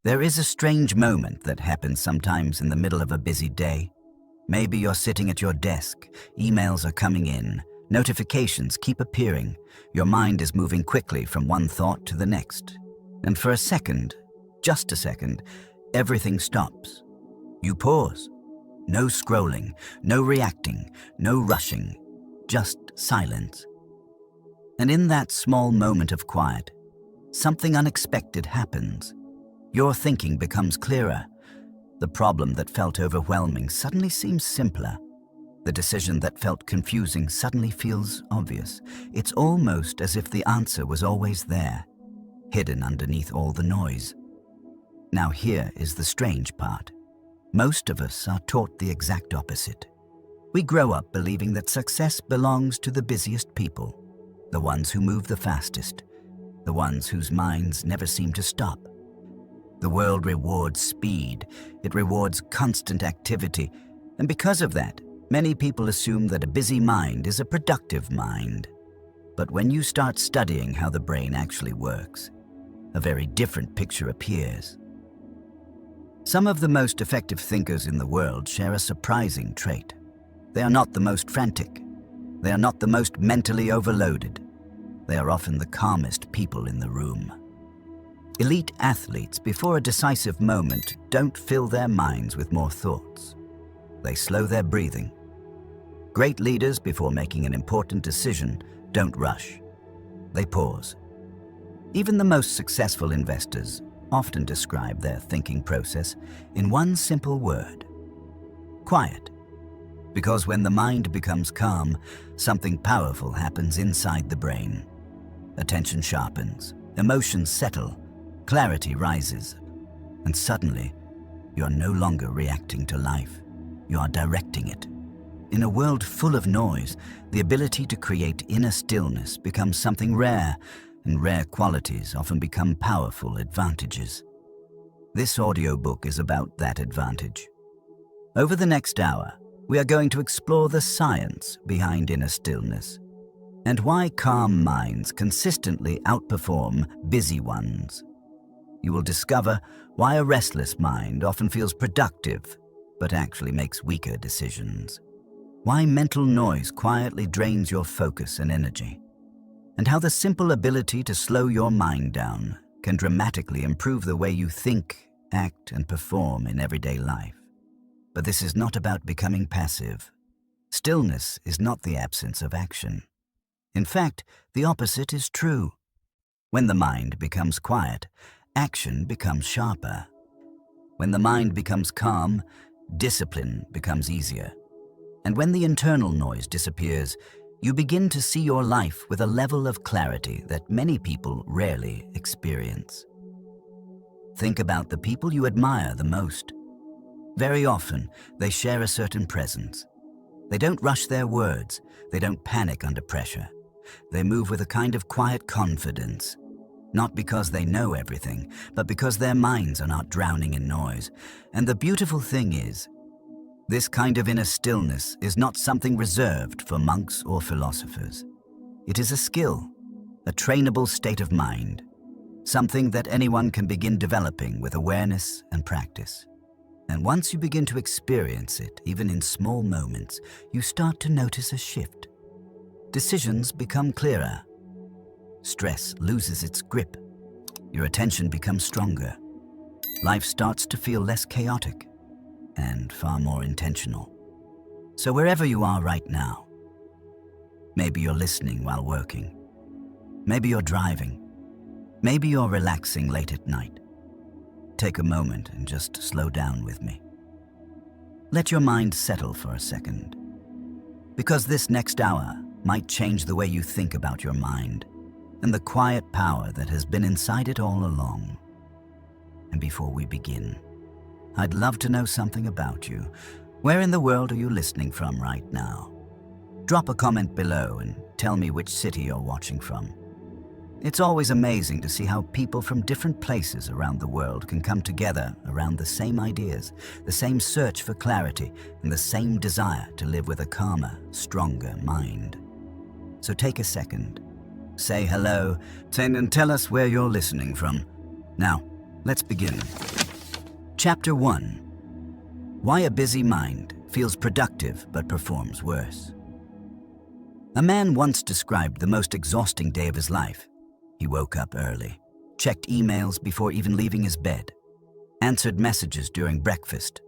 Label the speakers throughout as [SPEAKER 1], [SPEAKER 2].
[SPEAKER 1] There is a strange moment that happens sometimes in the middle of a busy day. Maybe you're sitting at your desk, emails are coming in, notifications keep appearing, your mind is moving quickly from one thought to the next. And for a second, just a second, everything stops. You pause. No scrolling, no reacting, no rushing, just silence. And in that small moment of quiet, something unexpected happens. Your thinking becomes clearer. The problem that felt overwhelming suddenly seems simpler. The decision that felt confusing suddenly feels obvious. It's almost as if the answer was always there, hidden underneath all the noise. Now here is the strange part. Most of us are taught the exact opposite. We grow up believing that success belongs to the busiest people, the ones who move the fastest, the ones whose minds never seem to stop. The world rewards speed, it rewards constant activity, and because of that, many people assume that a busy mind is a productive mind. But when you start studying how the brain actually works, a very different picture appears. Some of the most effective thinkers in the world share a surprising trait. They are not the most frantic. They are not the most mentally overloaded. They are often the calmest people in the room. Elite athletes, before a decisive moment, don't fill their minds with more thoughts. They slow their breathing. Great leaders, before making an important decision, don't rush. They pause. Even the most successful investors often describe their thinking process in one simple word: quiet. Because when the mind becomes calm, something powerful happens inside the brain. Attention sharpens, emotions settle, clarity rises, and suddenly, you're no longer reacting to life, you are directing it. In a world full of noise, the ability to create inner stillness becomes something rare, and rare qualities often become powerful advantages. This audiobook is about that advantage. Over the next hour, we are going to explore the science behind inner stillness and why calm minds consistently outperform busy ones. You will discover why a restless mind often feels productive, but actually makes weaker decisions. Why mental noise quietly drains your focus and energy. And how the simple ability to slow your mind down can dramatically improve the way you think, act, and perform in everyday life. But this is not about becoming passive. Stillness is not the absence of action. In fact, the opposite is true. When the mind becomes quiet, action becomes sharper. When the mind becomes calm, discipline becomes easier. And when the internal noise disappears, you begin to see your life with a level of clarity that many people rarely experience. Think about the people you admire the most. Very often, they share a certain presence. They don't rush their words. They don't panic under pressure. They move with a kind of quiet confidence. Not because they know everything, but because their minds are not drowning in noise. And the beautiful thing is, this kind of inner stillness is not something reserved for monks or philosophers. It is a skill, a trainable state of mind, something that anyone can begin developing with awareness and practice. And once you begin to experience it, even in small moments, you start to notice a shift. Decisions become clearer. Stress loses its grip. Your attention becomes stronger. Life starts to feel less chaotic and far more intentional. So wherever you are right now, maybe you're listening while working, maybe you're driving, maybe you're relaxing late at night, take a moment and just slow down with me. Let your mind settle for a second, because this next hour might change the way you think about your mind and the quiet power that has been inside it all along. And before we begin, I'd love to know something about you. Where in the world are you listening from right now? Drop a comment below and tell me which city you're watching from. It's always amazing to see how people from different places around the world can come together around the same ideas, the same search for clarity, and the same desire to live with a calmer, stronger mind. So take a second, say hello, and tell us where you're listening from. Now, let's begin. Chapter 1. Why a busy mind feels productive but performs worse. A man once described the most exhausting day of his life. He woke up early, checked emails before even leaving his bed, answered messages during breakfast,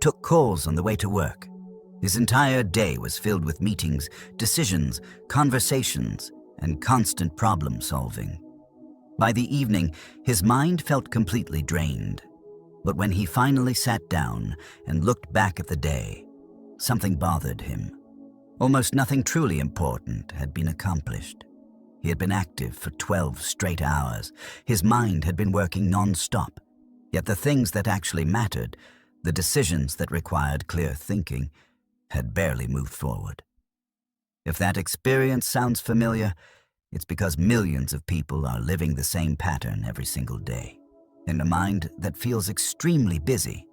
[SPEAKER 1] took calls on the way to work. His entire day was filled with meetings, decisions, conversations, and constant problem solving. By the evening, his mind felt completely drained. But when he finally sat down and looked back at the day, something bothered him. Almost nothing truly important had been accomplished. He had been active for 12 straight hours. His mind had been working non-stop. Yet the things that actually mattered, the decisions that required clear thinking, had barely moved forward. If that experience sounds familiar, it's because millions of people are living the same pattern every single day, in a mind that feels extremely busy,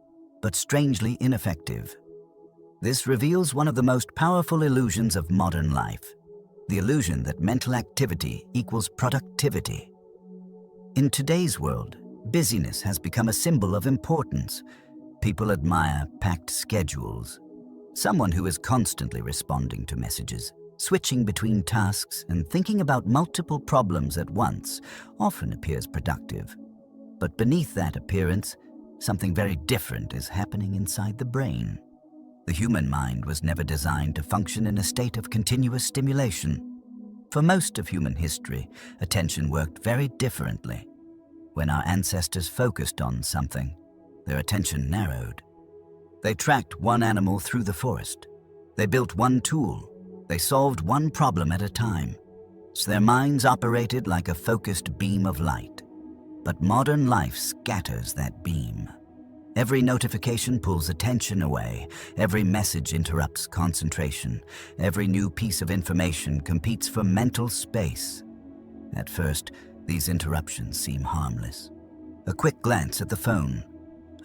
[SPEAKER 1] but strangely ineffective. This reveals one of the most powerful illusions of modern life, the illusion that mental activity equals productivity. In today's world, busyness has become a symbol of importance. People admire packed schedules, someone who is constantly responding to messages, switching between tasks, and thinking about multiple problems at once often appears productive. But beneath that appearance, something very different is happening inside the brain. The human mind was never designed to function in a state of continuous stimulation. For most of human history, attention worked very differently. When our ancestors focused on something, their attention narrowed. They tracked one animal through the forest. They built one tool. They solved one problem at a time. So their minds operated like a focused beam of light. But modern life scatters that beam. Every notification pulls attention away. Every message interrupts concentration. Every new piece of information competes for mental space. At first, these interruptions seem harmless. A quick glance at the phone,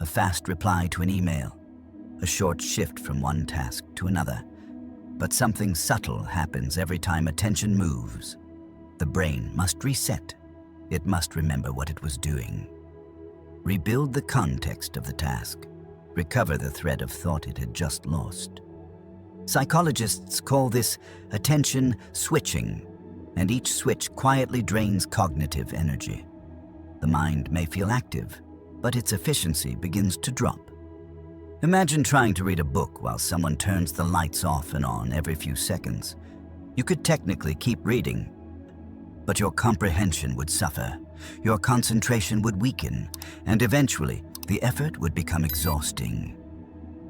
[SPEAKER 1] a fast reply to an email, a short shift from one task to another. But something subtle happens every time attention moves. The brain must reset. It must remember what it was doing. Rebuild the context of the task. Recover the thread of thought it had just lost. Psychologists call this attention switching, and each switch quietly drains cognitive energy. The mind may feel active, but its efficiency begins to drop. Imagine trying to read a book while someone turns the lights off and on every few seconds. You could technically keep reading, but your comprehension would suffer, your concentration would weaken, and eventually the effort would become exhausting.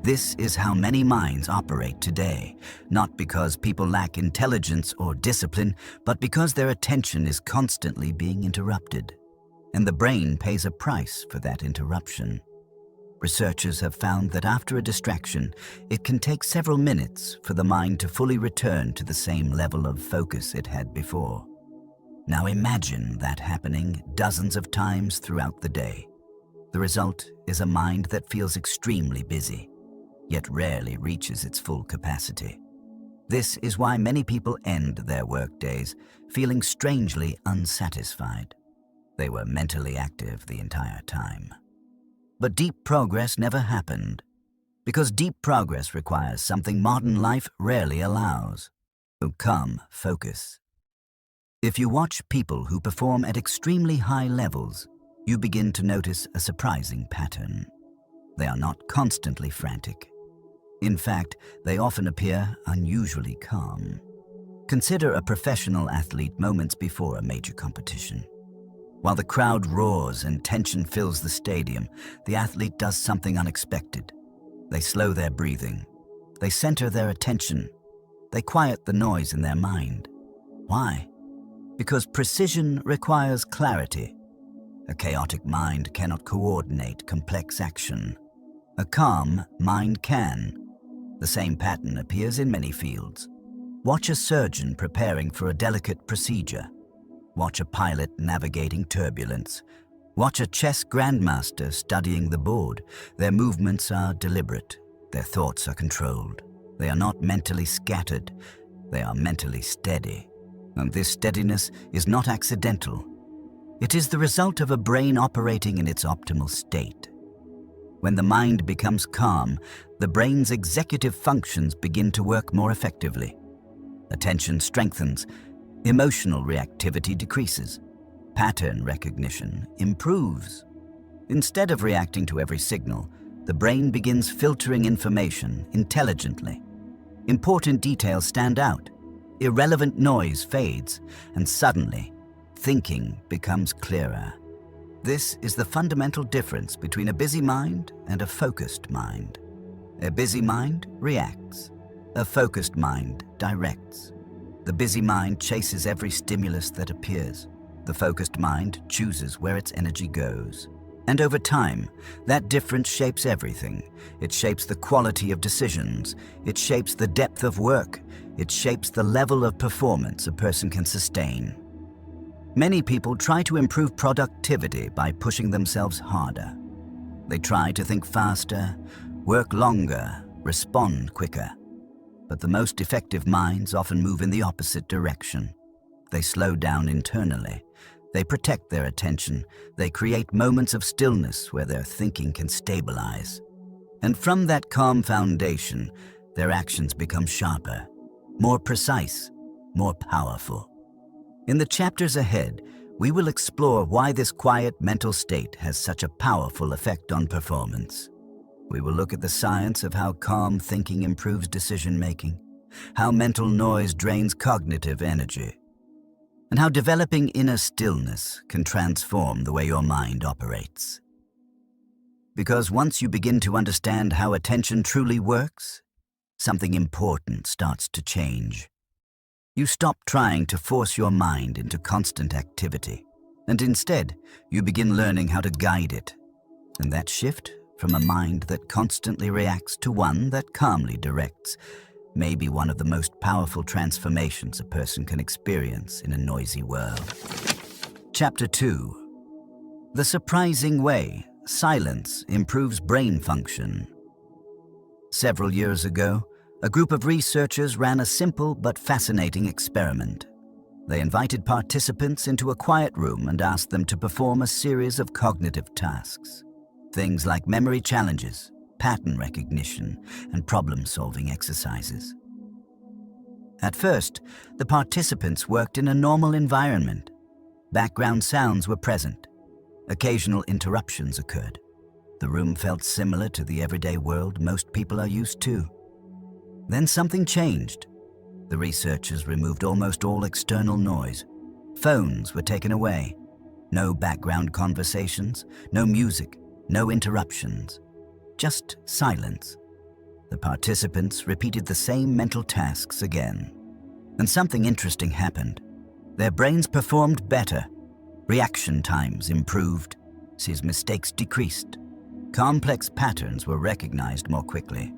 [SPEAKER 1] This is how many minds operate today, not because people lack intelligence or discipline, but because their attention is constantly being interrupted. And the brain pays a price for that interruption. Researchers have found that after a distraction, it can take several minutes for the mind to fully return to the same level of focus it had before. Now imagine that happening dozens of times throughout the day. The result is a mind that feels extremely busy, yet rarely reaches its full capacity. This is why many people end their workdays feeling strangely unsatisfied. They were mentally active the entire time. But deep progress never happened, because deep progress requires something modern life rarely allows: calm focus. If you watch people who perform at extremely high levels, you begin to notice a surprising pattern. They are not constantly frantic. In fact, they often appear unusually calm. Consider a professional athlete moments before a major competition. While the crowd roars and tension fills the stadium, the athlete does something unexpected. They slow their breathing. They center their attention. They quiet the noise in their mind. Why? Because precision requires clarity. A chaotic mind cannot coordinate complex action. A calm mind can. The same pattern appears in many fields. Watch a surgeon preparing for a delicate procedure. Watch a pilot navigating turbulence. Watch a chess grandmaster studying the board. Their movements are deliberate. Their thoughts are controlled. They are not mentally scattered. They are mentally steady. And this steadiness is not accidental. It is the result of a brain operating in its optimal state. When the mind becomes calm, the brain's executive functions begin to work more effectively. Attention strengthens, emotional reactivity decreases, pattern recognition improves. Instead of reacting to every signal, the brain begins filtering information intelligently. Important details stand out, irrelevant noise fades, and suddenly, thinking becomes clearer. This is the fundamental difference between a busy mind and a focused mind. A busy mind reacts. A focused mind directs. The busy mind chases every stimulus that appears. The focused mind chooses where its energy goes. And over time, that difference shapes everything. It shapes the quality of decisions. It shapes the depth of work. It shapes the level of performance a person can sustain. Many people try to improve productivity by pushing themselves harder. They try to think faster, work longer, respond quicker. But the most effective minds often move in the opposite direction. They slow down internally. They protect their attention. They create moments of stillness where their thinking can stabilize. And from that calm foundation, their actions become sharper, more precise, more powerful. In the chapters ahead, we will explore why this quiet mental state has such a powerful effect on performance. We will look at the science of how calm thinking improves decision-making, how mental noise drains cognitive energy, and how developing inner stillness can transform the way your mind operates. Because once you begin to understand how attention truly works, something important starts to change. You stop trying to force your mind into constant activity, and instead, you begin learning how to guide it. And that shift from a mind that constantly reacts to one that calmly directs may be one of the most powerful transformations a person can experience in a noisy world. Chapter 2. The surprising way silence improves brain function. Several years ago, a group of researchers ran a simple but fascinating experiment. They invited participants into a quiet room and asked them to perform a series of cognitive tasks. Things like memory challenges, pattern recognition, and problem-solving exercises. At first, the participants worked in a normal environment. Background sounds were present. Occasional interruptions occurred. The room felt similar to the everyday world most people are used to. Then something changed. The researchers removed almost all external noise. Phones were taken away. No background conversations, no music, no interruptions. Just silence. The participants repeated the same mental tasks again. And something interesting happened. Their brains performed better. Reaction times improved. Mistakes decreased. Complex patterns were recognized more quickly.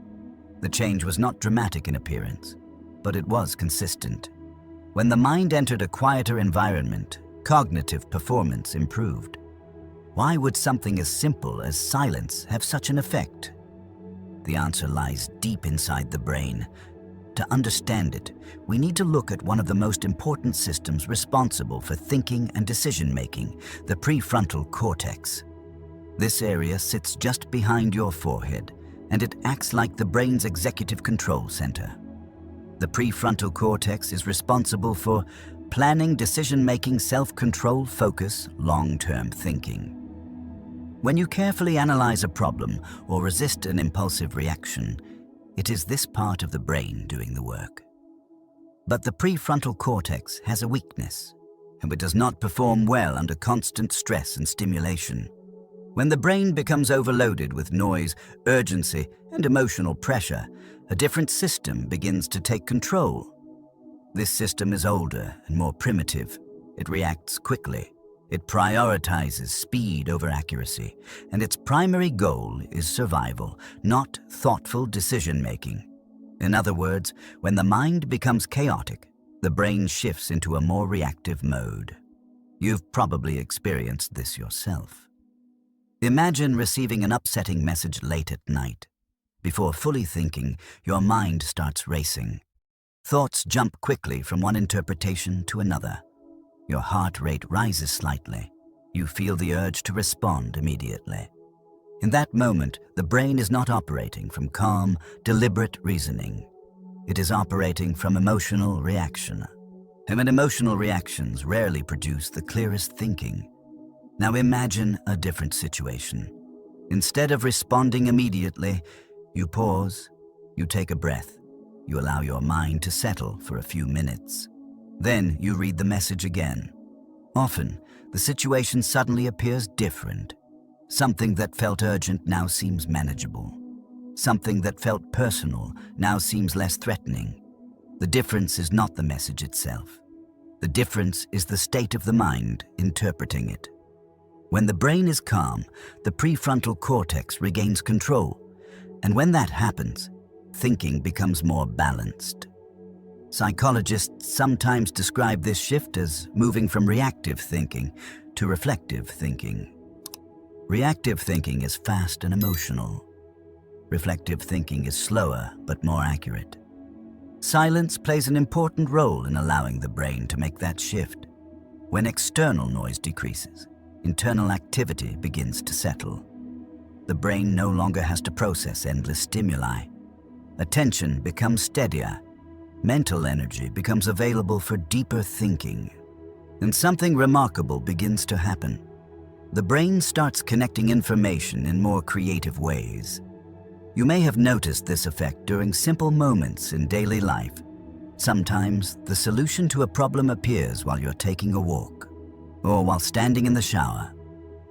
[SPEAKER 1] The change was not dramatic in appearance, but it was consistent. When the mind entered a quieter environment, cognitive performance improved. Why would something as simple as silence have such an effect? The answer lies deep inside the brain. To understand it, we need to look at one of the most important systems responsible for thinking and decision-making, the prefrontal cortex. This area sits just behind your forehead, and it acts like the brain's executive control center. The prefrontal cortex is responsible for planning, decision-making, self-control, focus, long-term thinking. When you carefully analyze a problem or resist an impulsive reaction, it is this part of the brain doing the work. But the prefrontal cortex has a weakness, and it does not perform well under constant stress and stimulation. When the brain becomes overloaded with noise, urgency, and emotional pressure, a different system begins to take control. This system is older and more primitive. It reacts quickly. It prioritizes speed over accuracy, and its primary goal is survival, not thoughtful decision-making. In other words, when the mind becomes chaotic, the brain shifts into a more reactive mode. You've probably experienced this yourself. Imagine receiving an upsetting message late at night. Before fully thinking, your mind starts racing. Thoughts jump quickly from one interpretation to another. Your heart rate rises slightly. You feel the urge to respond immediately. In that moment, the brain is not operating from calm, deliberate reasoning. It is operating from emotional reaction. And emotional reactions rarely produce the clearest thinking. Now imagine a different situation. Instead of responding immediately, you pause, you take a breath, you allow your mind to settle for a few minutes. Then you read the message again. Often, the situation suddenly appears different. Something that felt urgent now seems manageable. Something that felt personal now seems less threatening. The difference is not the message itself. The difference is the state of the mind interpreting it. When the brain is calm, the prefrontal cortex regains control. And when that happens, thinking becomes more balanced. Psychologists sometimes describe this shift as moving from reactive thinking to reflective thinking. Reactive thinking is fast and emotional. Reflective thinking is slower but more accurate. Silence plays an important role in allowing the brain to make that shift. When external noise decreases, internal activity begins to settle. The brain no longer has to process endless stimuli. Attention becomes steadier. Mental energy becomes available for deeper thinking. And something remarkable begins to happen. The brain starts connecting information in more creative ways. You may have noticed this effect during simple moments in daily life. Sometimes the solution to a problem appears while you're taking a walk, or while standing in the shower,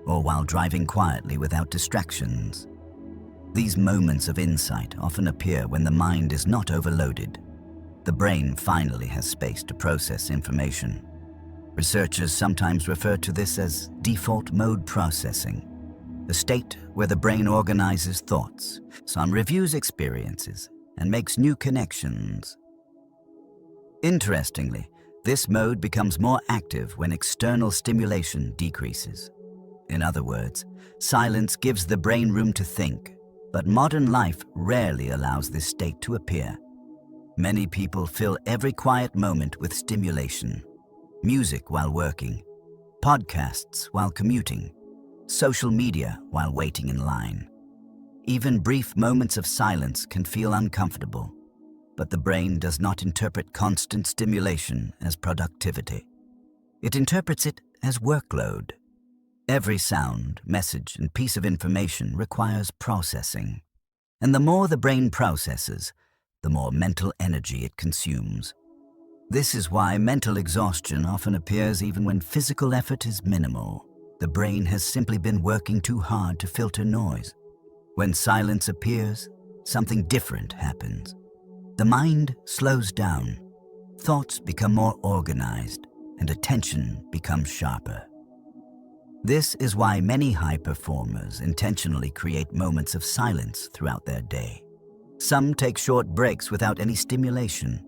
[SPEAKER 1] or while driving quietly without distractions. These moments of insight often appear when the mind is not overloaded. The brain finally has space to process information. Researchers sometimes refer to this as default mode processing, a state where the brain organizes thoughts, reviews experiences, and makes new connections. Interestingly, this mode becomes more active when external stimulation decreases. In other words, silence gives the brain room to think, but modern life rarely allows this state to appear. Many people fill every quiet moment with stimulation. Music while working, podcasts while commuting, social media while waiting in line. Even brief moments of silence can feel uncomfortable, but the brain does not interpret constant stimulation as productivity. It interprets it as workload. Every sound, message, and piece of information requires processing. And the more the brain processes, the more mental energy it consumes. This is why mental exhaustion often appears even when physical effort is minimal. The brain has simply been working too hard to filter noise. When silence appears, something different happens. The mind slows down, thoughts become more organized, and attention becomes sharper. This is why many high performers intentionally create moments of silence throughout their day. Some take short breaks without any stimulation.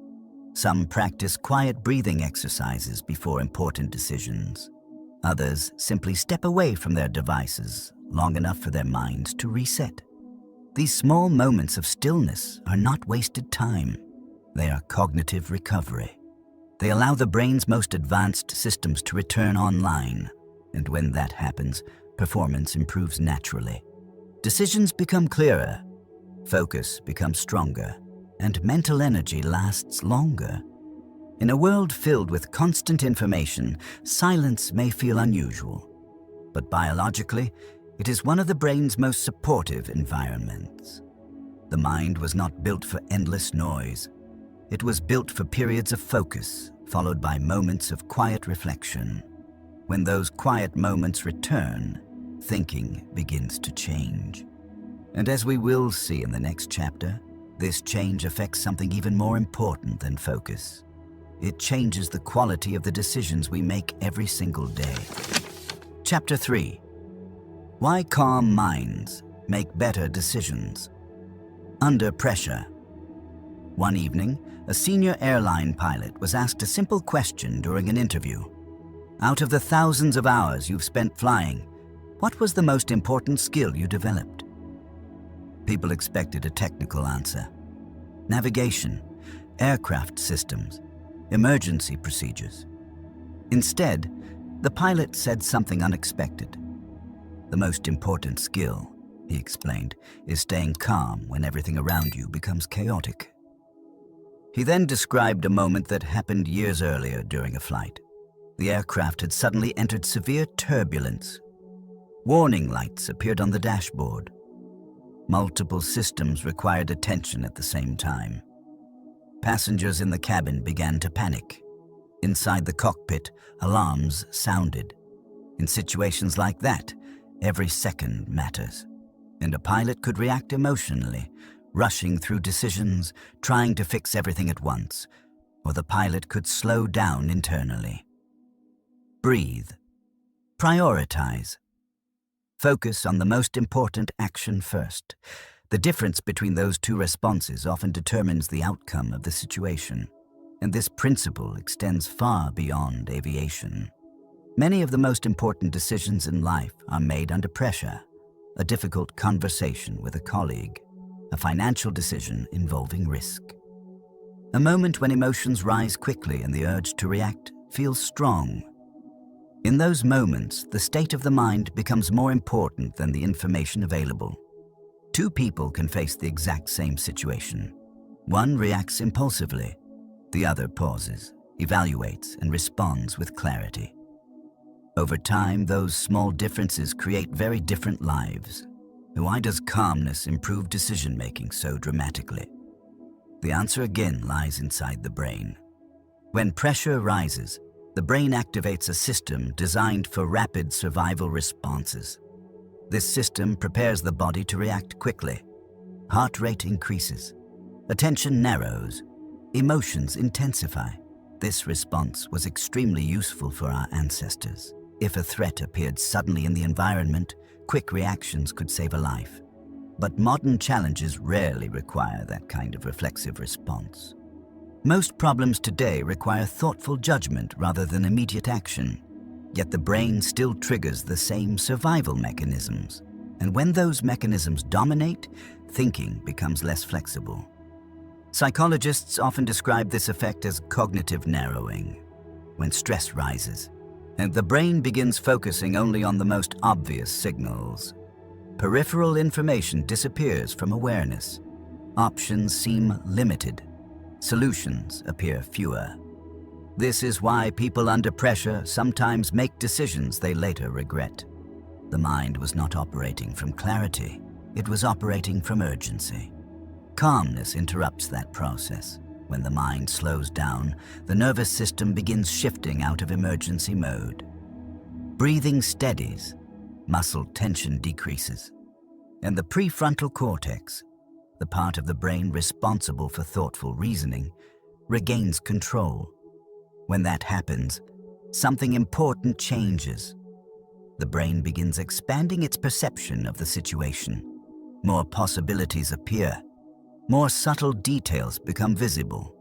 [SPEAKER 1] Some practice quiet breathing exercises before important decisions. Others simply step away from their devices long enough for their minds to reset. These small moments of stillness are not wasted time. They are cognitive recovery. They allow the brain's most advanced systems to return online, and when that happens, performance improves naturally. Decisions become clearer, focus becomes stronger, and mental energy lasts longer. In a world filled with constant information, silence may feel unusual, but biologically, it is one of the brain's most supportive environments. The mind was not built for endless noise. It was built for periods of focus, followed by moments of quiet reflection. When those quiet moments return, thinking begins to change. And as we will see in the next chapter, this change affects something even more important than focus. It changes the quality of the decisions we make every single day. Chapter 3. Why calm minds make better decisions. Under pressure. One evening, a senior airline pilot was asked a simple question during an interview. Out of the thousands of hours you've spent flying, what was the most important skill you developed? People expected a technical answer. Navigation, aircraft systems, emergency procedures. Instead, the pilot said something unexpected. The most important skill he explained, is staying calm when everything around you becomes chaotic. He then described a moment that happened years earlier during a flight. The aircraft had suddenly entered severe turbulence. Warning lights appeared on the dashboard. Multiple systems required attention at the same time. Passengers in the cabin began to panic. Inside the cockpit, alarms sounded. In situations like that, every second matters, and a pilot could react emotionally, rushing through decisions, trying to fix everything at once, or the pilot could slow down internally. Breathe. Prioritize. Focus on the most important action first. The difference between those two responses often determines the outcome of the situation, and this principle extends far beyond aviation. Many of the most important decisions in life are made under pressure: a difficult conversation with a colleague, a financial decision involving risk. A moment when emotions rise quickly and the urge to react feels strong. In those moments, the state of the mind becomes more important than the information available. Two people can face the exact same situation. One reacts impulsively. The other pauses, evaluates, and responds with clarity. Over time, those small differences create very different lives. Why does calmness improve decision-making so dramatically? The answer again lies inside the brain. When pressure rises, the brain activates a system designed for rapid survival responses. This system prepares the body to react quickly. Heart rate increases. Attention narrows. Emotions intensify. This response was extremely useful for our ancestors. If a threat appeared suddenly in the environment, quick reactions could save a life. But modern challenges rarely require that kind of reflexive response. Most problems today require thoughtful judgment rather than immediate action. Yet the brain still triggers the same survival mechanisms. And when those mechanisms dominate, thinking becomes less flexible. Psychologists often describe this effect as cognitive narrowing. When stress rises, and the brain begins focusing only on the most obvious signals, peripheral information disappears from awareness. Options seem limited. Solutions appear fewer. This is why people under pressure sometimes make decisions they later regret. The mind was not operating from clarity, it was operating from urgency. Calmness interrupts that process. When the mind slows down, the nervous system begins shifting out of emergency mode. Breathing steadies, muscle tension decreases, and the prefrontal cortex, the part of the brain responsible for thoughtful reasoning, regains control. When that happens, something important changes. The brain begins expanding its perception of the situation. More possibilities appear. More subtle details become visible.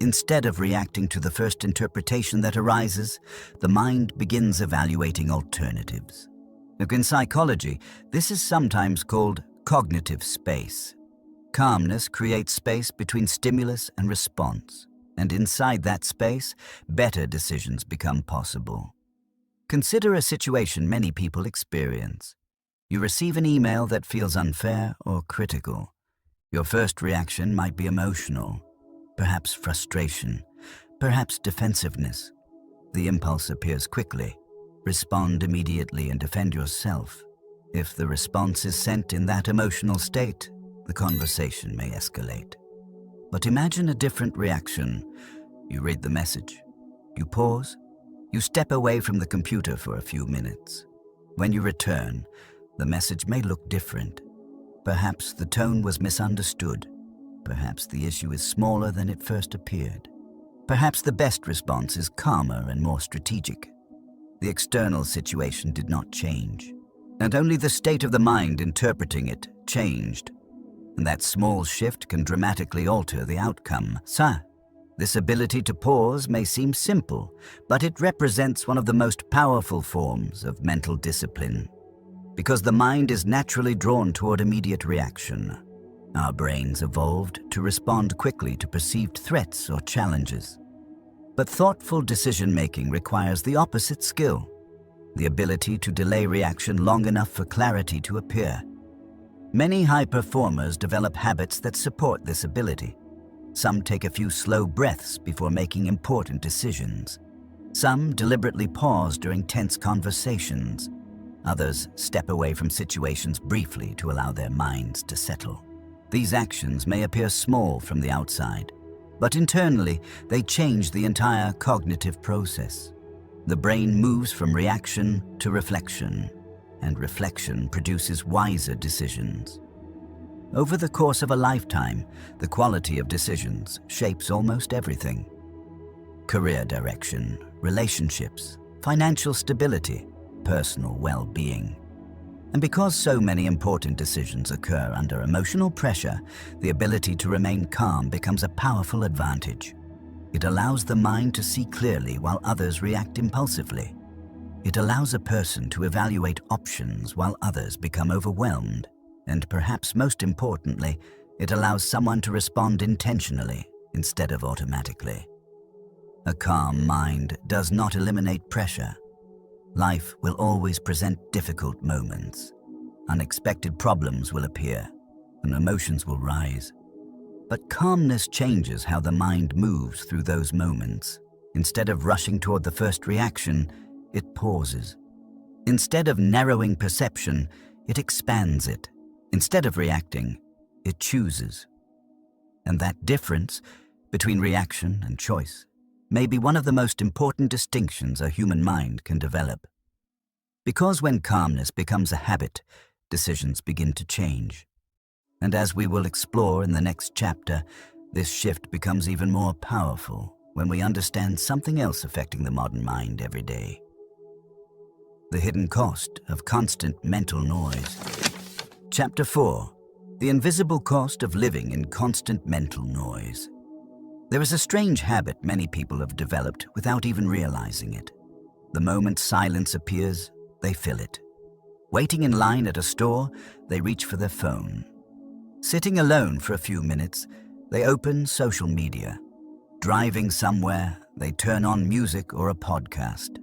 [SPEAKER 1] Instead of reacting to the first interpretation that arises, the mind begins evaluating alternatives. Look, in psychology, this is sometimes called cognitive space. Calmness creates space between stimulus and response, and inside that space, better decisions become possible. Consider a situation many people experience. You receive an email that feels unfair or critical. Your first reaction might be emotional, perhaps frustration, perhaps defensiveness. The impulse appears quickly. Respond immediately and defend yourself. If the response is sent in that emotional state, the conversation may escalate. But imagine a different reaction. You read the message. You pause. You step away from the computer for a few minutes. When you return, the message may look different. Perhaps the tone was misunderstood. Perhaps the issue is smaller than it first appeared. Perhaps the best response is calmer and more strategic. The external situation did not change, and only the state of the mind interpreting it changed. And that small shift can dramatically alter the outcome. This ability to pause may seem simple, but it represents one of the most powerful forms of mental discipline. Because the mind is naturally drawn toward immediate reaction. Our brains evolved to respond quickly to perceived threats or challenges. But thoughtful decision-making requires the opposite skill, the ability to delay reaction long enough for clarity to appear. Many high performers develop habits that support this ability. Some take a few slow breaths before making important decisions. Some deliberately pause during tense conversations. Others step away from situations briefly to allow their minds to settle. These actions may appear small from the outside, but internally they change the entire cognitive process. The brain moves from reaction to reflection, and reflection produces wiser decisions. Over the course of a lifetime, the quality of decisions shapes almost everything. Career direction, relationships, financial stability, personal well-being. And because so many important decisions occur under emotional pressure, the ability to remain calm becomes a powerful advantage. It allows the mind to see clearly while others react impulsively. It allows a person to evaluate options while others become overwhelmed. And perhaps most importantly, it allows someone to respond intentionally instead of automatically. A calm mind does not eliminate pressure. Life will always present difficult moments. Unexpected problems will appear, and emotions will rise. But calmness changes how the mind moves through those moments. Instead of rushing toward the first reaction, it pauses. Instead of narrowing perception, it expands it. Instead of reacting, it chooses. And that difference between reaction and choice may be one of the most important distinctions a human mind can develop. Because when calmness becomes a habit, decisions begin to change. And as we will explore in the next chapter, this shift becomes even more powerful when we understand something else affecting the modern mind every day. The hidden cost of constant mental noise. Chapter 4. The invisible cost of living in constant mental noise. There is a strange habit many people have developed without even realizing it. The moment silence appears, they fill it. Waiting in line at a store, they reach for their phone. Sitting alone for a few minutes, they open social media. Driving somewhere, they turn on music or a podcast.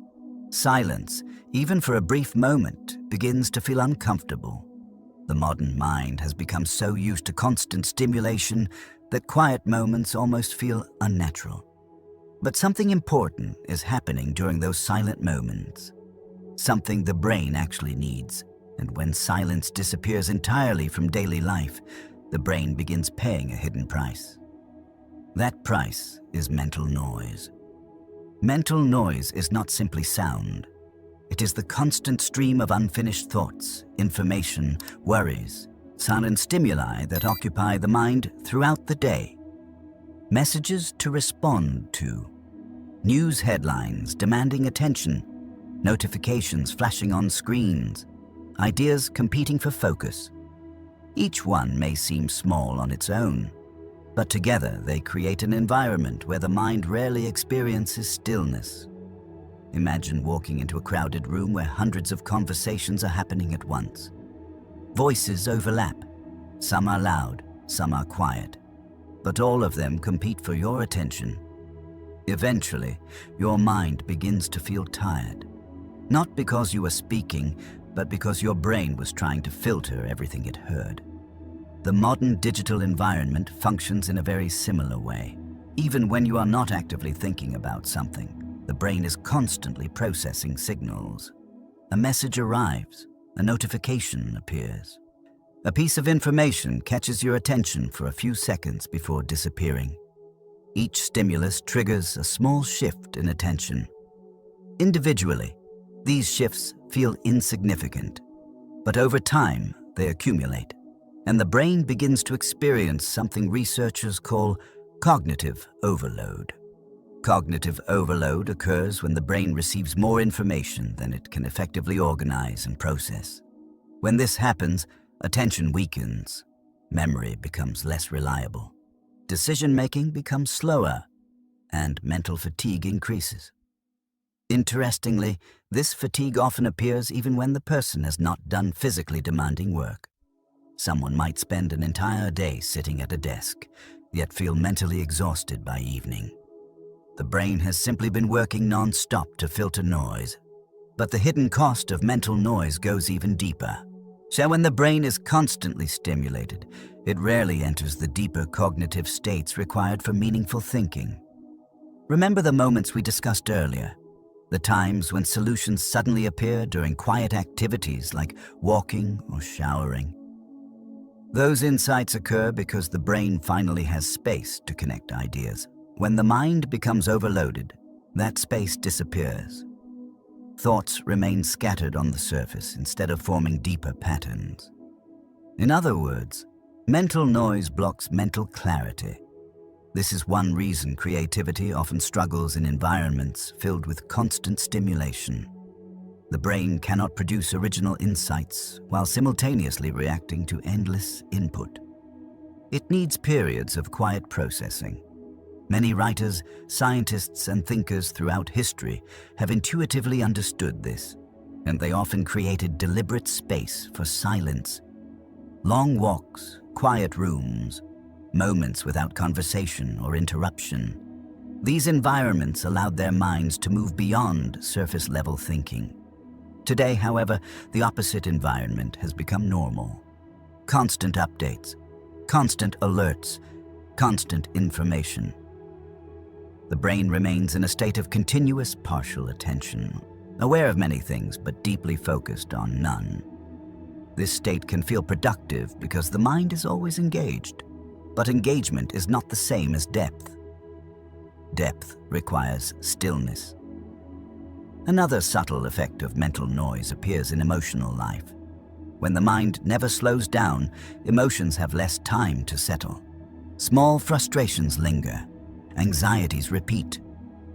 [SPEAKER 1] Silence, even for a brief moment, begins to feel uncomfortable. The modern mind has become so used to constant stimulation that quiet moments almost feel unnatural. But something important is happening during those silent moments. Something the brain actually needs. And when silence disappears entirely from daily life, the brain begins paying a hidden price. That price is mental noise. Mental noise is not simply sound. It is the constant stream of unfinished thoughts, information, worries, silent stimuli that occupy the mind throughout the day. Messages to respond to, news headlines demanding attention, notifications flashing on screens, ideas competing for focus. Each one may seem small on its own, but together they create an environment where the mind rarely experiences stillness. Imagine walking into a crowded room where hundreds of conversations are happening at once. Voices overlap. Some are loud, some are quiet, but all of them compete for your attention. Eventually, your mind begins to feel tired. Not because you were speaking, but because your brain was trying to filter everything it heard. The modern digital environment functions in a very similar way. Even when you are not actively thinking about something, the brain is constantly processing signals. A message arrives, a notification appears. A piece of information catches your attention for a few seconds before disappearing. Each stimulus triggers a small shift in attention. Individually, these shifts feel insignificant, but over time they accumulate, and the brain begins to experience something researchers call cognitive overload. Cognitive overload occurs when the brain receives more information than it can effectively organize and process. When this happens, attention weakens, memory becomes less reliable, decision-making becomes slower, and mental fatigue increases. Interestingly, this fatigue often appears even when the person has not done physically demanding work. Someone might spend an entire day sitting at a desk, yet feel mentally exhausted by evening. The brain has simply been working non-stop to filter noise. But the hidden cost of mental noise goes even deeper. So when the brain is constantly stimulated, it rarely enters the deeper cognitive states required for meaningful thinking. Remember the moments we discussed earlier, the times when solutions suddenly appear during quiet activities like walking or showering. Those insights occur because the brain finally has space to connect ideas. When the mind becomes overloaded, that space disappears. Thoughts remain scattered on the surface instead of forming deeper patterns. In other words, mental noise blocks mental clarity. This is one reason creativity often struggles in environments filled with constant stimulation. The brain cannot produce original insights while simultaneously reacting to endless input. It needs periods of quiet processing. Many writers, scientists, and thinkers throughout history have intuitively understood this, and they often created deliberate space for silence. Long walks, quiet rooms, moments without conversation or interruption. These environments allowed their minds to move beyond surface-level thinking. Today, however, the opposite environment has become normal. Constant updates, constant alerts, constant information. The brain remains in a state of continuous partial attention, aware of many things but deeply focused on none. This state can feel productive because the mind is always engaged, but engagement is not the same as depth. Depth requires stillness. Another subtle effect of mental noise appears in emotional life. When the mind never slows down, emotions have less time to settle. Small frustrations linger, anxieties repeat,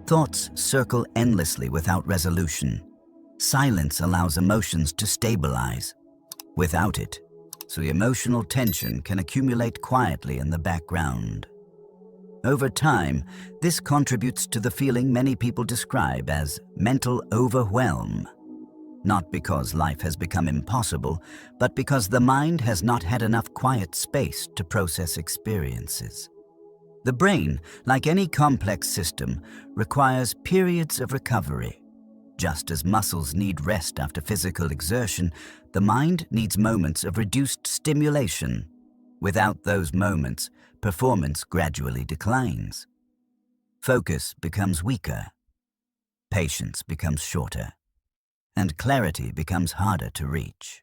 [SPEAKER 1] thoughts circle endlessly without resolution. Silence allows emotions to stabilize. Without it, so emotional tension can accumulate quietly in the background. Over time, this contributes to the feeling many people describe as mental overwhelm. Not because life has become impossible, but because the mind has not had enough quiet space to process experiences. The brain, like any complex system, requires periods of recovery. Just as muscles need rest after physical exertion, the mind needs moments of reduced stimulation. Without those moments, performance gradually declines. Focus becomes weaker, patience becomes shorter, and clarity becomes harder to reach.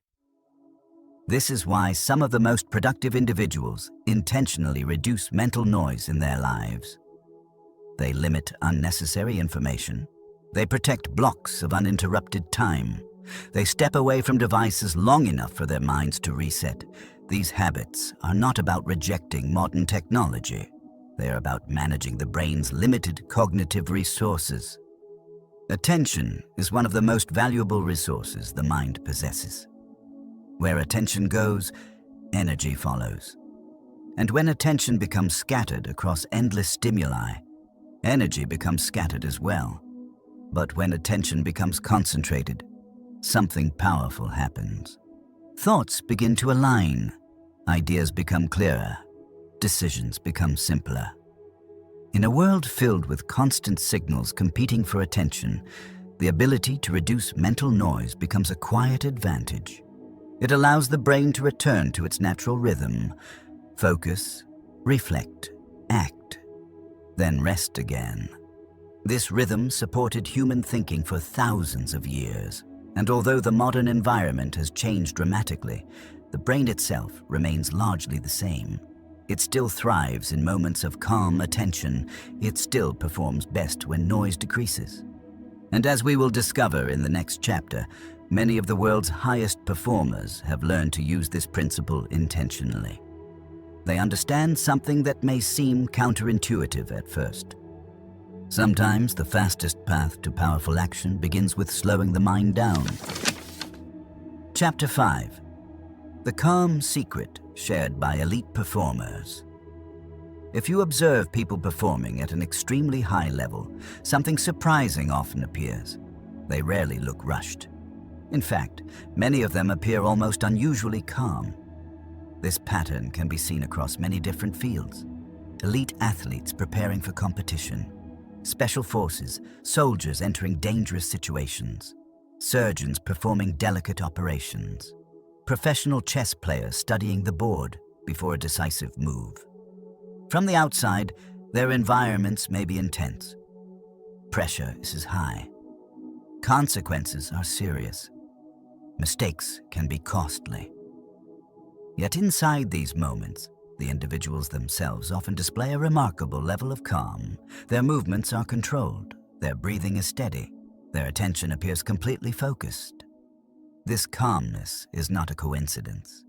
[SPEAKER 1] This is why some of the most productive individuals intentionally reduce mental noise in their lives. They limit unnecessary information. They protect blocks of uninterrupted time. They step away from devices long enough for their minds to reset. These habits are not about rejecting modern technology. They are about managing the brain's limited cognitive resources. Attention is one of the most valuable resources the mind possesses. Where attention goes, energy follows. And when attention becomes scattered across endless stimuli, energy becomes scattered as well. But when attention becomes concentrated, something powerful happens. Thoughts begin to align, ideas become clearer, decisions become simpler. In a world filled with constant signals competing for attention, the ability to reduce mental noise becomes a quiet advantage. It allows the brain to return to its natural rhythm, focus, reflect, act, then rest again. This rhythm supported human thinking for thousands of years, and although the modern environment has changed dramatically, the brain itself remains largely the same. It still thrives in moments of calm attention. It still performs best when noise decreases. And as we will discover in the next chapter, many of the world's highest performers have learned to use this principle intentionally. They understand something that may seem counterintuitive at first. Sometimes the fastest path to powerful action begins with slowing the mind down. Chapter 5. The Calm Secret Shared by Elite Performers. If you observe people performing at an extremely high level, something surprising often appears. They rarely look rushed. In fact, many of them appear almost unusually calm. This pattern can be seen across many different fields. Elite athletes preparing for competition, special forces, soldiers entering dangerous situations, surgeons performing delicate operations, professional chess players studying the board before a decisive move. From the outside, their environments may be intense. Pressure is high. Consequences are serious. Mistakes can be costly. Yet inside these moments, the individuals themselves often display a remarkable level of calm. Their movements are controlled, their breathing is steady, their attention appears completely focused. This calmness is not a coincidence.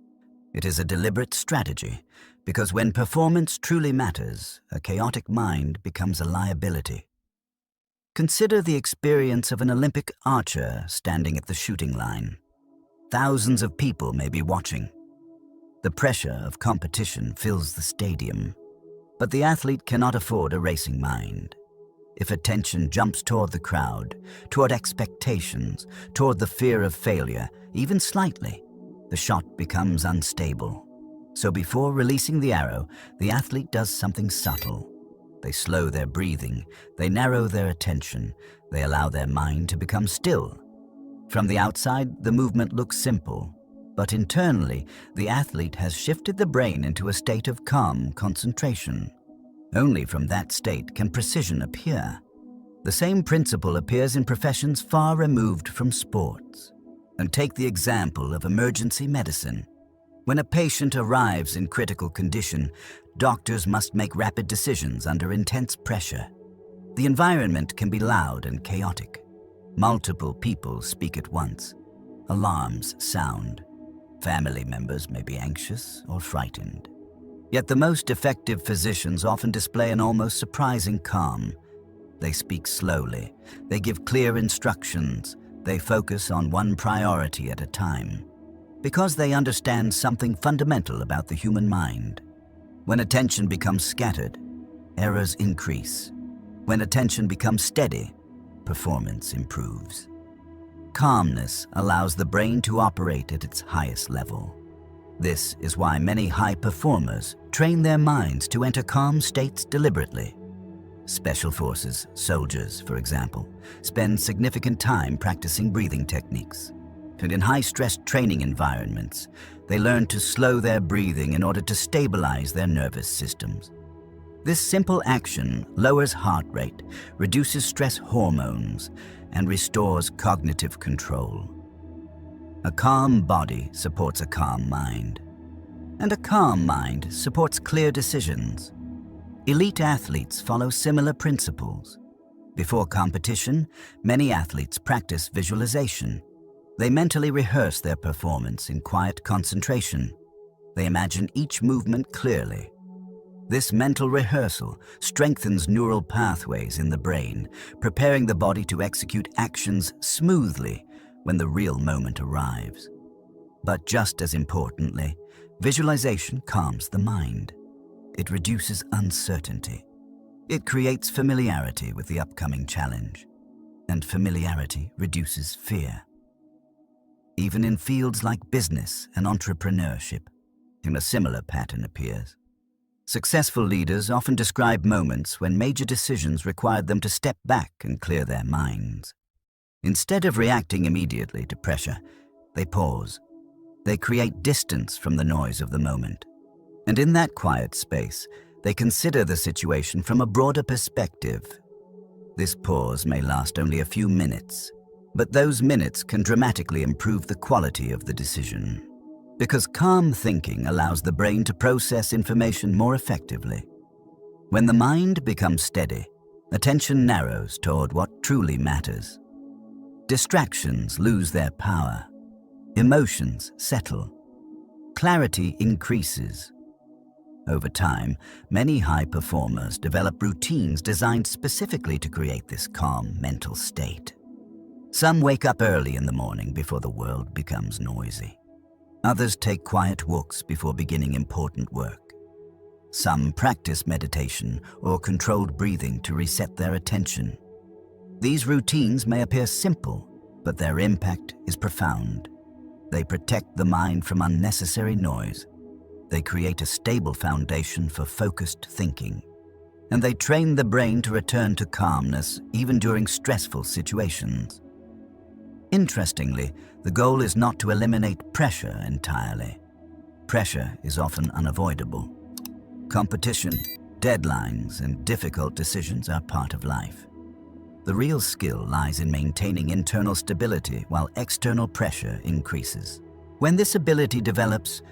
[SPEAKER 1] It is a deliberate strategy, because when performance truly matters, a chaotic mind becomes a liability. Consider the experience of an Olympic archer standing at the shooting line. Thousands of people may be watching. The pressure of competition fills the stadium, but the athlete cannot afford a racing mind. If attention jumps toward the crowd, toward expectations, toward the fear of failure, even slightly, the shot becomes unstable. So before releasing the arrow, the athlete does something subtle. They slow their breathing, they narrow their attention, they allow their mind to become still. From the outside, the movement looks simple, but internally, the athlete has shifted the brain into a state of calm concentration. Only from that state can precision appear. The same principle appears in professions far removed from sports. And take the example of emergency medicine. When a patient arrives in critical condition, doctors must make rapid decisions under intense pressure. The environment can be loud and chaotic. Multiple people speak at once. Alarms sound. Family members may be anxious or frightened. Yet the most effective physicians often display an almost surprising calm. They speak slowly. They give clear instructions. They focus on one priority at a time. Because they understand something fundamental about the human mind. When attention becomes scattered, errors increase. When attention becomes steady, performance improves. Calmness allows the brain to operate at its highest level. This is why many high performers train their minds to enter calm states deliberately. Special forces, soldiers, for example, spend significant time practicing breathing techniques. And in high-stress training environments, they learn to slow their breathing in order to stabilize their nervous systems. This simple action lowers heart rate, reduces stress hormones, and restores cognitive control. A calm body supports a calm mind, and a calm mind supports clear decisions. Elite athletes follow similar principles. Before competition, many athletes practice visualization. They mentally rehearse their performance in quiet concentration. They imagine each movement clearly. This mental rehearsal strengthens neural pathways in the brain, preparing the body to execute actions smoothly when the real moment arrives. But just as importantly, visualization calms the mind. It reduces uncertainty. It creates familiarity with the upcoming challenge, and familiarity reduces fear. Even in fields like business and entrepreneurship, a similar pattern appears. Successful leaders often describe moments when major decisions required them to step back and clear their minds. Instead of reacting immediately to pressure, they pause. They create distance from the noise of the moment. And in that quiet space, they consider the situation from a broader perspective. This pause may last only a few minutes, but those minutes can dramatically improve the quality of the decision. Because calm thinking allows the brain to process information more effectively. When the mind becomes steady, attention narrows toward what truly matters. Distractions lose their power. Emotions settle. Clarity increases. Over time, many high performers develop routines designed specifically to create this calm mental state. Some wake up early in the morning before the world becomes noisy. Others take quiet walks before beginning important work. Some practice meditation or controlled breathing to reset their attention. These routines may appear simple, but their impact is profound. They protect the mind from unnecessary noise. They create a stable foundation for focused thinking. And they train the brain to return to calmness even during stressful situations. Interestingly, the goal is not to eliminate pressure entirely. Pressure is often unavoidable. Competition, deadlines, and difficult decisions are part of life. The real skill lies in maintaining internal stability while external pressure increases. When this ability develops,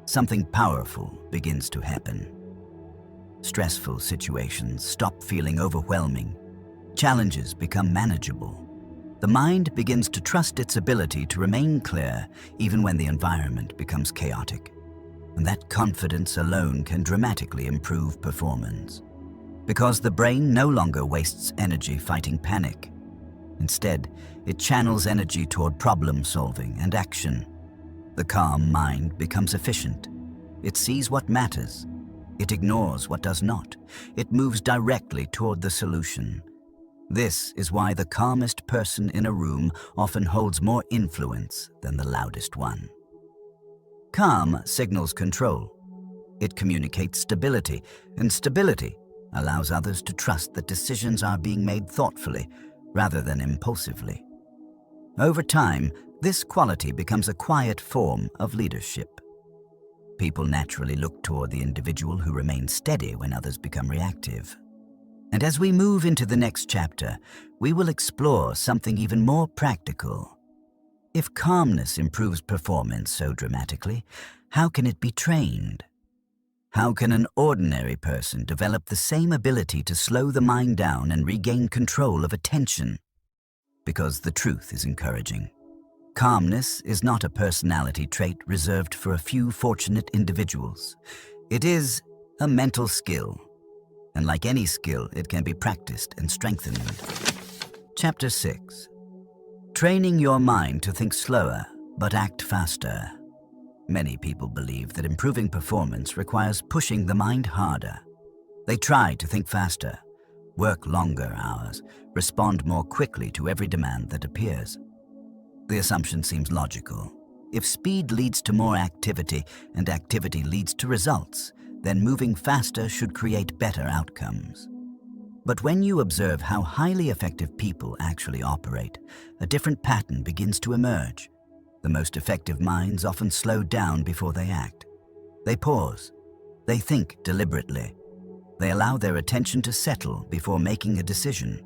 [SPEAKER 1] something powerful begins to happen. Stressful situations stop feeling overwhelming. Challenges become manageable. The mind begins to trust its ability to remain clear even when the environment becomes chaotic. And that confidence alone can dramatically improve performance. Because the brain no longer wastes energy fighting panic. Instead, it channels energy toward problem solving and action. The calm mind becomes efficient. It sees what matters. It ignores what does not. It moves directly toward the solution. This is why the calmest person in a room often holds more influence than the loudest one. Calm signals control. It communicates stability, and stability allows others to trust that decisions are being made thoughtfully rather than impulsively. Over time, this quality becomes a quiet form of leadership. People naturally look toward the individual who remains steady when others become reactive. And as we move into the next chapter, we will explore something even more practical. If calmness improves performance so dramatically, how can it be trained? How can an ordinary person develop the same ability to slow the mind down and regain control of attention? Because the truth is encouraging. Calmness is not a personality trait reserved for a few fortunate individuals. It is a mental skill. And like any skill, it can be practiced and strengthened. Chapter 6. Training your mind to think slower, but act faster. Many people believe that improving performance requires pushing the mind harder. They try to think faster, work longer hours, respond more quickly to every demand that appears. The assumption seems logical. If speed leads to more activity and activity leads to results, then moving faster should create better outcomes. But when you observe how highly effective people actually operate, a different pattern begins to emerge. The most effective minds often slow down before they act. They pause. They think deliberately. They allow their attention to settle before making a decision.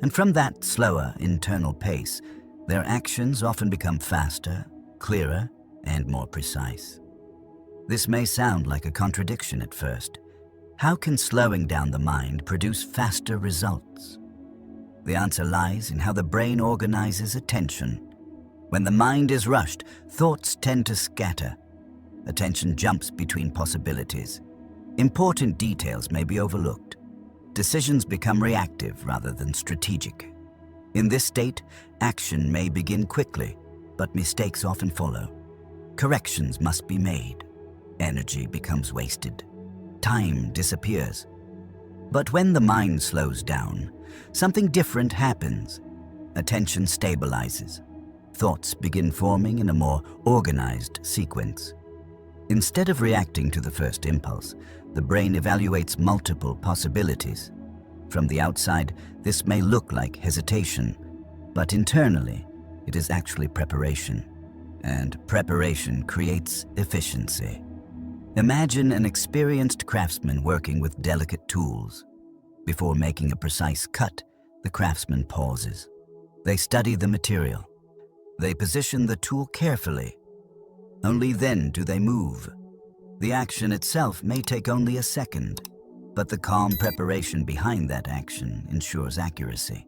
[SPEAKER 1] And from that slower internal pace, their actions often become faster, clearer, and more precise. This may sound like a contradiction at first. How can slowing down the mind produce faster results? The answer lies in how the brain organizes attention. When the mind is rushed, thoughts tend to scatter. Attention jumps between possibilities. Important details may be overlooked. Decisions become reactive rather than strategic. In this state, action may begin quickly, but mistakes often follow. Corrections must be made. Energy becomes wasted. Time disappears. But when the mind slows down, something different happens. Attention stabilizes. Thoughts begin forming in a more organized sequence. Instead of reacting to the first impulse, the brain evaluates multiple possibilities. From the outside, this may look like hesitation, but internally, it is actually preparation. And preparation creates efficiency. Imagine an experienced craftsman working with delicate tools. Before making a precise cut, the craftsman pauses. They study the material. They position the tool carefully. Only then do they move. The action itself may take only a second, but the calm preparation behind that action ensures accuracy.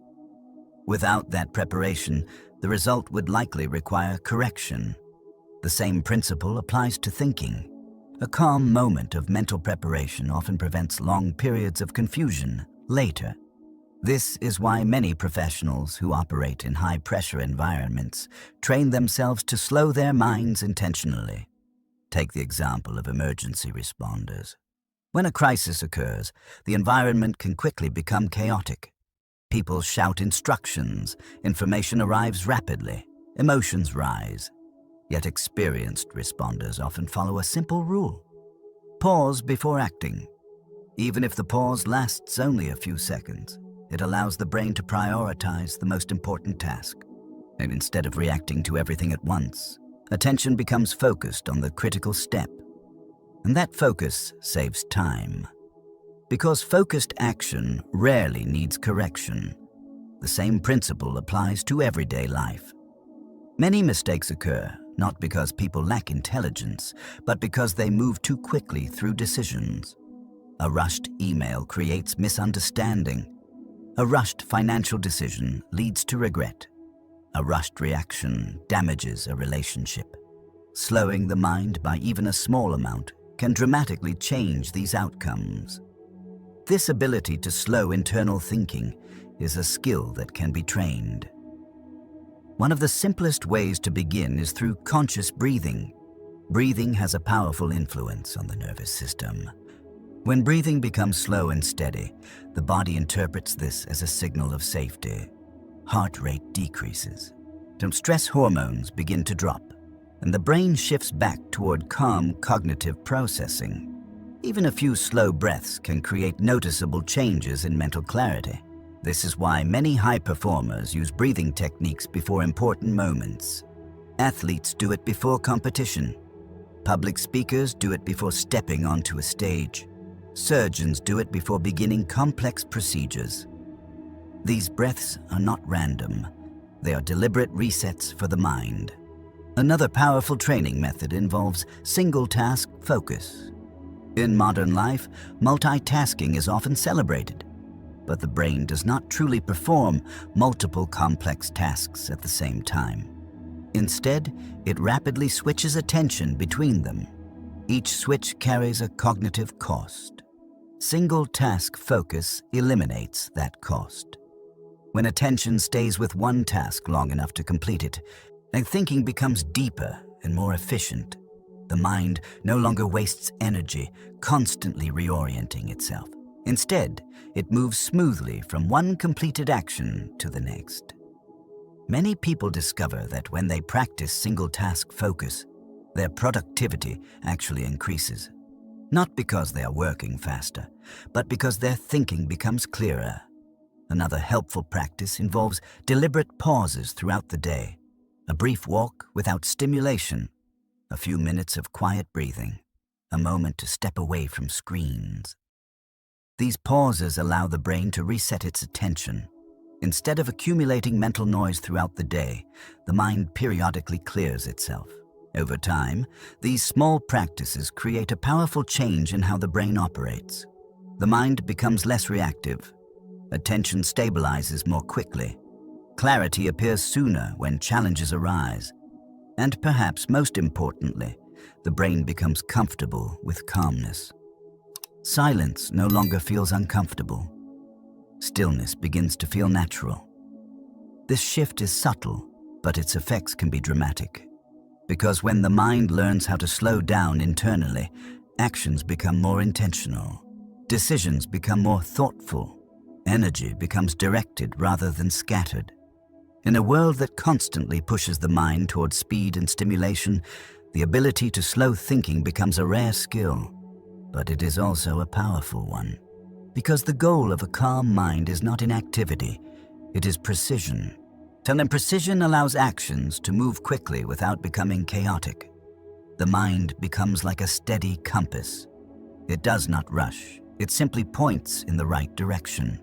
[SPEAKER 1] Without that preparation, the result would likely require correction. The same principle applies to thinking. A calm moment of mental preparation often prevents long periods of confusion later. This is why many professionals who operate in high-pressure environments train themselves to slow their minds intentionally. Take the example of emergency responders. When a crisis occurs, the environment can quickly become chaotic. People shout instructions, information arrives rapidly, emotions rise. Yet experienced responders often follow a simple rule. Pause before acting. Even if the pause lasts only a few seconds, it allows the brain to prioritize the most important task. And instead of reacting to everything at once, attention becomes focused on the critical step. And that focus saves time. Because focused action rarely needs correction, the same principle applies to everyday life. Many mistakes occur not because people lack intelligence, but because they move too quickly through decisions. A rushed email creates misunderstanding. A rushed financial decision leads to regret. A rushed reaction damages a relationship. Slowing the mind by even a small amount can dramatically change these outcomes. This ability to slow internal thinking is a skill that can be trained. One of the simplest ways to begin is through conscious breathing. Breathing has a powerful influence on the nervous system. When breathing becomes slow and steady, the body interprets this as a signal of safety. Heart rate decreases. Stress hormones begin to drop, and the brain shifts back toward calm cognitive processing. Even a few slow breaths can create noticeable changes in mental clarity. This is why many high performers use breathing techniques before important moments. Athletes do it before competition. Public speakers do it before stepping onto a stage. Surgeons do it before beginning complex procedures. These breaths are not random. They are deliberate resets for the mind. Another powerful training method involves single-task focus. In modern life, multitasking is often celebrated, but the brain does not truly perform multiple complex tasks at the same time. Instead, it rapidly switches attention between them. Each switch carries a cognitive cost. Single-task focus eliminates that cost. When attention stays with one task long enough to complete it, and thinking becomes deeper and more efficient. The mind no longer wastes energy, constantly reorienting itself. Instead, it moves smoothly from one completed action to the next. Many people discover that when they practice single-task focus, their productivity actually increases. Not because they are working faster, but because their thinking becomes clearer. Another helpful practice involves deliberate pauses throughout the day. A brief walk without stimulation, a few minutes of quiet breathing, a moment to step away from screens. These pauses allow the brain to reset its attention. Instead of accumulating mental noise throughout the day, the mind periodically clears itself. Over time, these small practices create a powerful change in how the brain operates. The mind becomes less reactive. Attention stabilizes more quickly. Clarity appears sooner when challenges arise. And perhaps most importantly, the brain becomes comfortable with calmness. Silence no longer feels uncomfortable. Stillness begins to feel natural. This shift is subtle, but its effects can be dramatic. Because when the mind learns how to slow down internally, actions become more intentional. Decisions become more thoughtful. Energy becomes directed rather than scattered. In a world that constantly pushes the mind towards speed and stimulation, the ability to slow thinking becomes a rare skill. But it is also a powerful one. Because the goal of a calm mind is not inactivity, it is precision. And precision allows actions to move quickly without becoming chaotic. The mind becomes like a steady compass. It does not rush. It simply points in the right direction.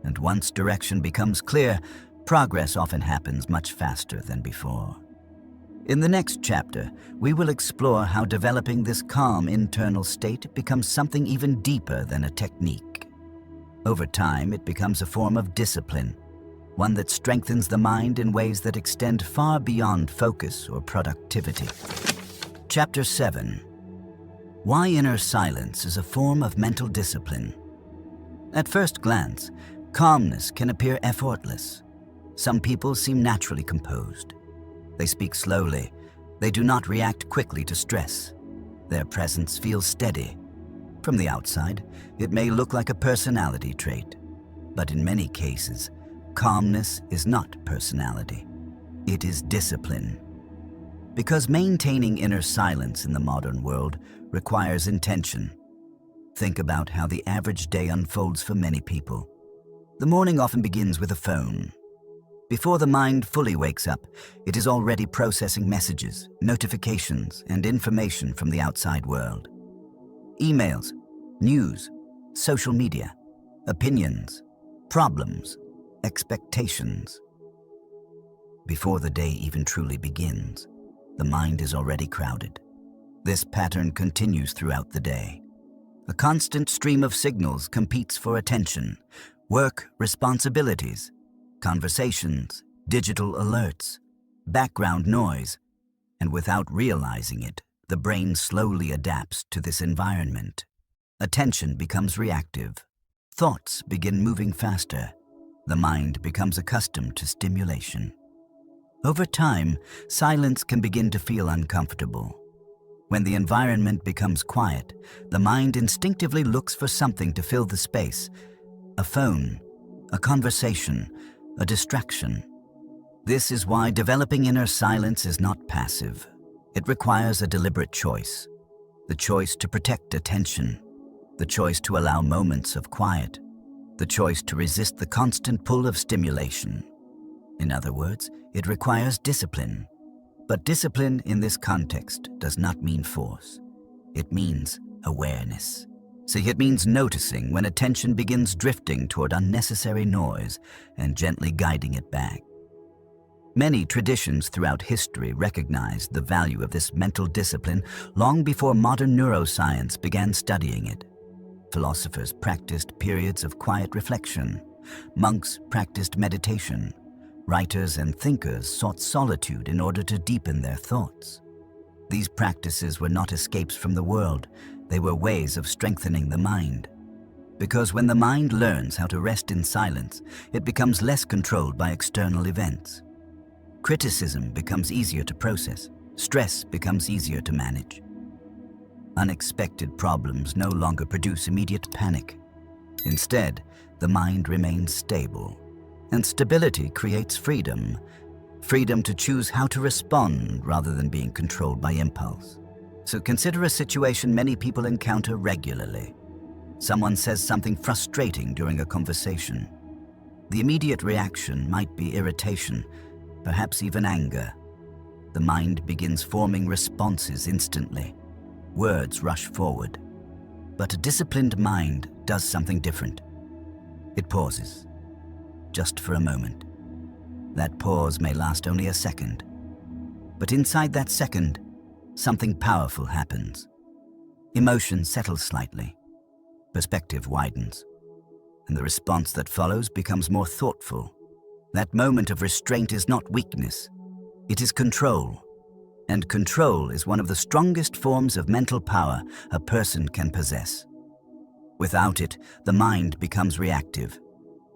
[SPEAKER 1] And once direction becomes clear, progress often happens much faster than before. In the next chapter, we will explore how developing this calm internal state becomes something even deeper than a technique. Over time, it becomes a form of discipline, one that strengthens the mind in ways that extend far beyond focus or productivity. Chapter 7. Why inner silence is a form of mental discipline. At first glance, calmness can appear effortless. Some people seem naturally composed. They speak slowly. They do not react quickly to stress. Their presence feels steady. From the outside, it may look like a personality trait. But in many cases, calmness is not personality. It is discipline. Because maintaining inner silence in the modern world requires intention. Think about how the average day unfolds for many people. The morning often begins with a phone. Before the mind fully wakes up, it is already processing messages, notifications, and information from the outside world. Emails, news, social media, opinions, problems, expectations. Before the day even truly begins, the mind is already crowded. This pattern continues throughout the day. A constant stream of signals competes for attention: work, responsibilities, conversations, digital alerts, background noise, and without realizing it, the brain slowly adapts to this environment. Attention becomes reactive. Thoughts begin moving faster. The mind becomes accustomed to stimulation. Over time, silence can begin to feel uncomfortable. When the environment becomes quiet, the mind instinctively looks for something to fill the space: a phone, a conversation, a distraction. This is why developing inner silence is not passive. It requires a deliberate choice. The choice to protect attention, the choice to allow moments of quiet, the choice to resist the constant pull of stimulation. In other words, it requires discipline. But discipline in this context does not mean force. It means awareness. See, it means noticing when attention begins drifting toward unnecessary noise and gently guiding it back. Many traditions throughout history recognized the value of this mental discipline long before modern neuroscience began studying it. Philosophers practiced periods of quiet reflection. Monks practiced meditation. Writers and thinkers sought solitude in order to deepen their thoughts. These practices were not escapes from the world. They were ways of strengthening the mind. Because when the mind learns how to rest in silence, it becomes less controlled by external events. Criticism becomes easier to process. Stress becomes easier to manage. Unexpected problems no longer produce immediate panic. Instead, the mind remains stable. And stability creates freedom. Freedom to choose how to respond rather than being controlled by impulse. So consider a situation many people encounter regularly. Someone says something frustrating during a conversation. The immediate reaction might be irritation, perhaps even anger. The mind begins forming responses instantly. Words rush forward. But a disciplined mind does something different. It pauses, just for a moment. That pause may last only a second. But inside that second, something powerful happens. Emotion settles slightly. Perspective widens. And the response that follows becomes more thoughtful. That moment of restraint is not weakness. It is control. And control is one of the strongest forms of mental power a person can possess. Without it, the mind becomes reactive.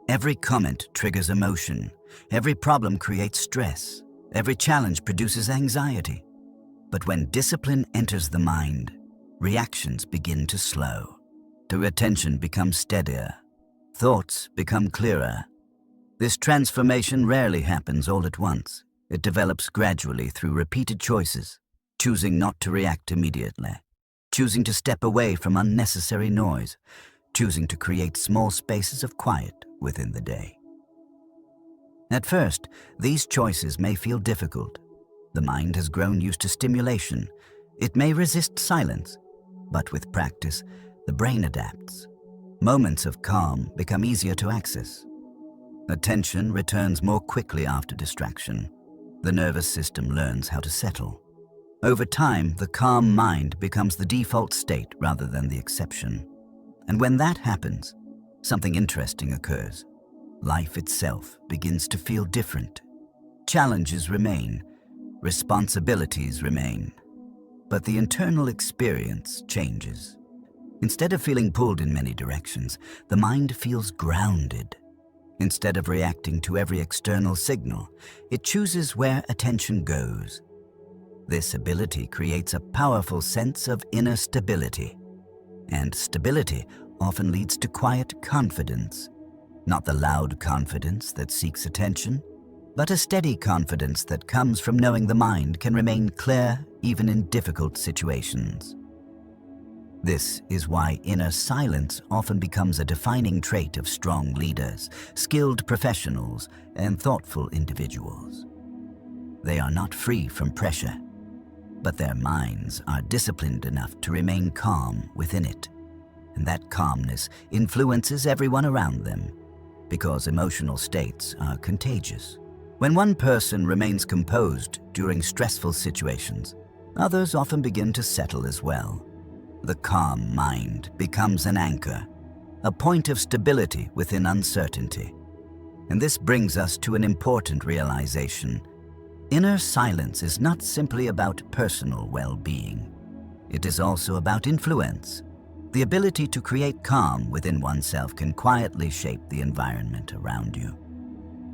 [SPEAKER 1] Every comment triggers emotion. Every problem creates stress. Every challenge produces anxiety. But when discipline enters the mind, reactions begin to slow. The attention becomes steadier. Thoughts become clearer. This transformation rarely happens all at once. It develops gradually through repeated choices, choosing not to react immediately, choosing to step away from unnecessary noise, choosing to create small spaces of quiet within the day. At first, these choices may feel difficult. The mind has grown used to stimulation. It may resist silence, but with practice, the brain adapts. Moments of calm become easier to access. Attention returns more quickly after distraction. The nervous system learns how to settle. Over time, the calm mind becomes the default state rather than the exception. And when that happens, something interesting occurs. Life itself begins to feel different. Challenges remain. Responsibilities remain. But the internal experience changes. Instead of feeling pulled in many directions, the mind feels grounded. Instead of reacting to every external signal, it chooses where attention goes. This ability creates a powerful sense of inner stability. And stability often leads to quiet confidence. Not the loud confidence that seeks attention, but a steady confidence that comes from knowing the mind can remain clear even in difficult situations. This is why inner silence often becomes a defining trait of strong leaders, skilled professionals, and thoughtful individuals. They are not free from pressure, but their minds are disciplined enough to remain calm within it. And that calmness influences everyone around them, because emotional states are contagious. When one person remains composed during stressful situations, others often begin to settle as well. The calm mind becomes an anchor, a point of stability within uncertainty. And this brings us to an important realization. Inner silence is not simply about personal well-being. It is also about influence. The ability to create calm within oneself can quietly shape the environment around you.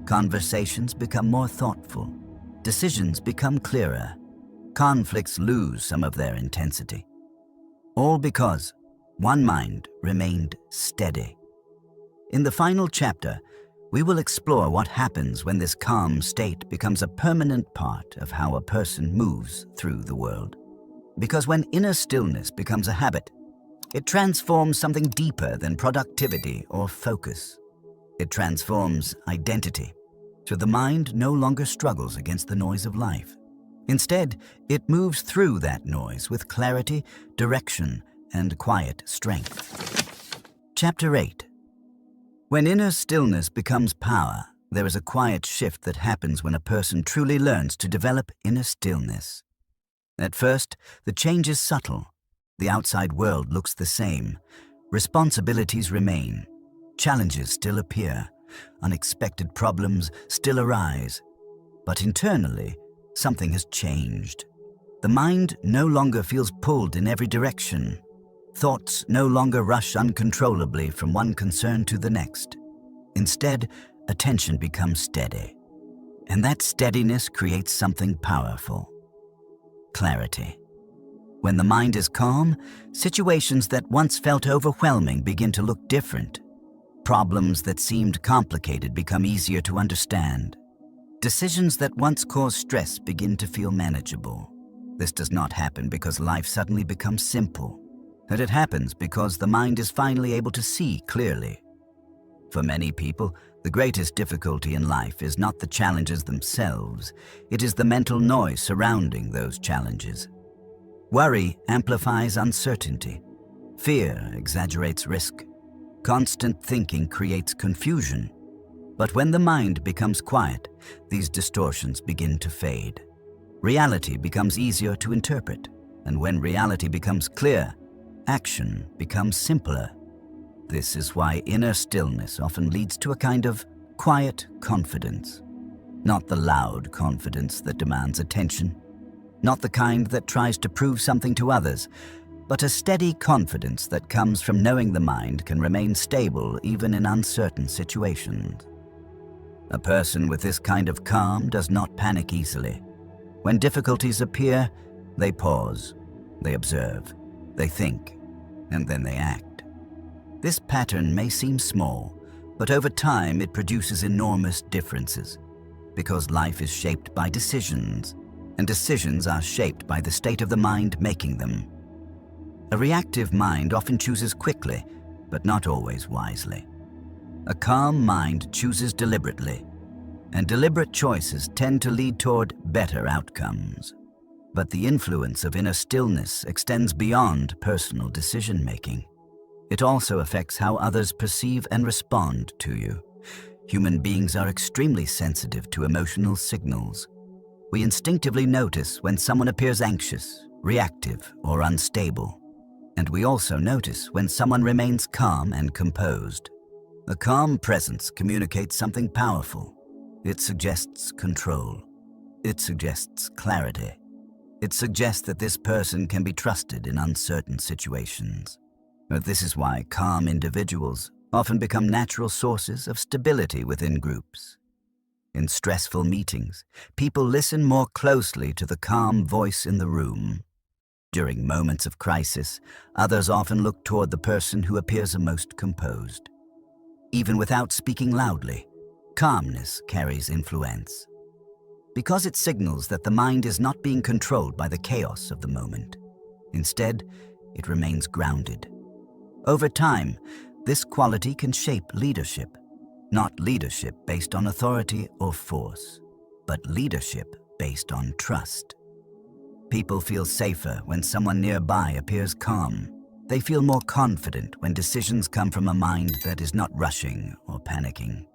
[SPEAKER 1] Conversations become more thoughtful. Decisions become clearer. Conflicts lose some of their intensity. All because one mind remained steady. In the final chapter, we will explore what happens when this calm state becomes a permanent part of how a person moves through the world. Because when inner stillness becomes a habit, it transforms something deeper than productivity or focus. It transforms identity, so the mind no longer struggles against the noise of life. Instead, it moves through that noise with clarity, direction, and quiet strength. Chapter 8. When inner stillness becomes power, there is a quiet shift that happens when a person truly learns to develop inner stillness. At first, the change is subtle. The outside world looks the same. Responsibilities remain. Challenges still appear. Unexpected problems still arise. But internally, something has changed. The mind no longer feels pulled in every direction. Thoughts no longer rush uncontrollably from one concern to the next. Instead, attention becomes steady. And that steadiness creates something powerful. Clarity. When the mind is calm, situations that once felt overwhelming begin to look different. Problems that seemed complicated become easier to understand. Decisions that once caused stress begin to feel manageable. This does not happen because life suddenly becomes simple, but it happens because the mind is finally able to see clearly. For many people, the greatest difficulty in life is not the challenges themselves, it is the mental noise surrounding those challenges. Worry amplifies uncertainty. Fear exaggerates risk. Constant thinking creates confusion. But when the mind becomes quiet, these distortions begin to fade. Reality becomes easier to interpret, and when reality becomes clear, action becomes simpler. This is why inner stillness often leads to a kind of quiet confidence. Not the loud confidence that demands attention, not the kind that tries to prove something to others, but a steady confidence that comes from knowing the mind can remain stable even in uncertain situations. A person with this kind of calm does not panic easily. When difficulties appear, they pause, they observe, they think, and then they act. This pattern may seem small, but over time it produces enormous differences, because life is shaped by decisions, and decisions are shaped by the state of the mind making them. A reactive mind often chooses quickly, but not always wisely. A calm mind chooses deliberately, and deliberate choices tend to lead toward better outcomes. But the influence of inner stillness extends beyond personal decision-making. It also affects how others perceive and respond to you. Human beings are extremely sensitive to emotional signals. We instinctively notice when someone appears anxious, reactive, or unstable. And we also notice when someone remains calm and composed. A calm presence communicates something powerful. It suggests control. It suggests clarity. It suggests that this person can be trusted in uncertain situations. But this is why calm individuals often become natural sources of stability within groups. In stressful meetings, people listen more closely to the calm voice in the room. During moments of crisis, others often look toward the person who appears most composed. Even without speaking loudly, calmness carries influence. Because it signals that the mind is not being controlled by the chaos of the moment. Instead, it remains grounded. Over time, this quality can shape leadership, not leadership based on authority or force, but leadership based on trust. People feel safer when someone nearby appears calm. They feel more confident when decisions come from a mind that is not rushing or panicking.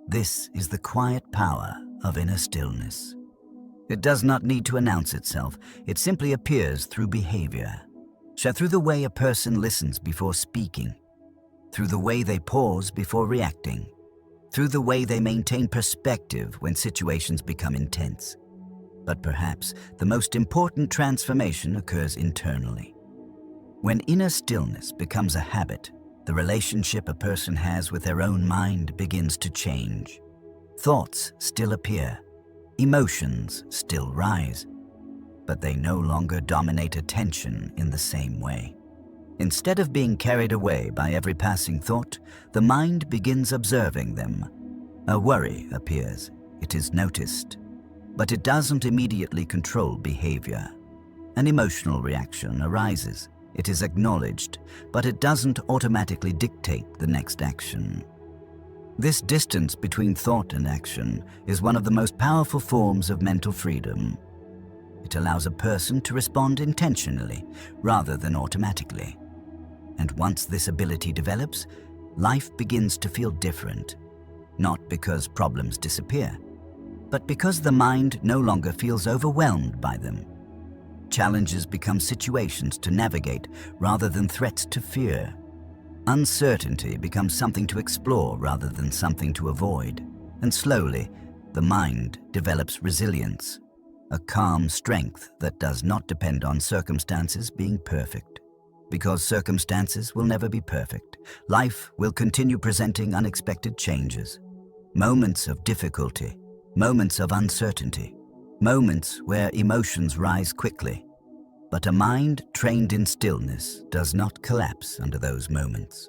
[SPEAKER 1] This is the quiet power of inner stillness. It does not need to announce itself. It simply appears through behavior. Through the way a person listens before speaking, through the way they pause before reacting, through the way they maintain perspective when situations become intense. But perhaps the most important transformation occurs internally. When inner stillness becomes a habit, the relationship a person has with their own mind begins to change. Thoughts still appear, emotions still rise, but they no longer dominate attention in the same way. Instead of being carried away by every passing thought, the mind begins observing them. A worry appears, it is noticed, but it doesn't immediately control behavior. An emotional reaction arises. It is acknowledged, but it doesn't automatically dictate the next action. This distance between thought and action is one of the most powerful forms of mental freedom. It allows a person to respond intentionally rather than automatically. And once this ability develops, life begins to feel different, not because problems disappear, but because the mind no longer feels overwhelmed by them. Challenges become situations to navigate rather than threats to fear. Uncertainty becomes something to explore rather than something to avoid. And slowly, the mind develops resilience, a calm strength that does not depend on circumstances being perfect. Because circumstances will never be perfect, life will continue presenting unexpected changes. Moments of difficulty, moments of uncertainty, moments where emotions rise quickly. But a mind trained in stillness does not collapse under those moments.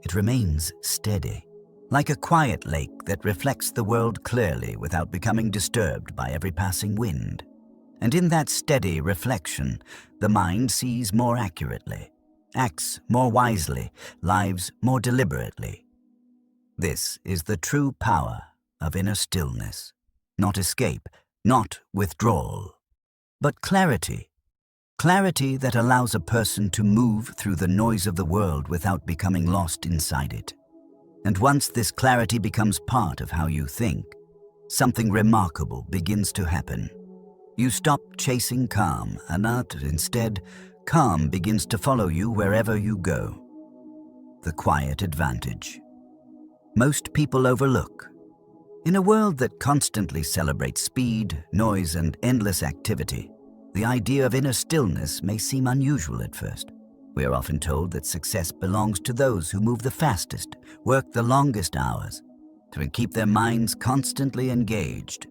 [SPEAKER 1] It remains steady, like a quiet lake that reflects the world clearly without becoming disturbed by every passing wind. And in that steady reflection, the mind sees more accurately, acts more wisely, lives more deliberately. This is the true power of inner stillness. Not escape, not withdrawal, but clarity. Clarity that allows a person to move through the noise of the world without becoming lost inside it. And once this clarity becomes part of how you think, something remarkable begins to happen. You stop chasing calm, and instead, calm begins to follow you wherever you go. The quiet advantage. Most people overlook. In a world that constantly celebrates speed, noise, and endless activity, the idea of inner stillness may seem unusual at first. We are often told that success belongs to those who move the fastest, work the longest hours, to keep their minds constantly engaged.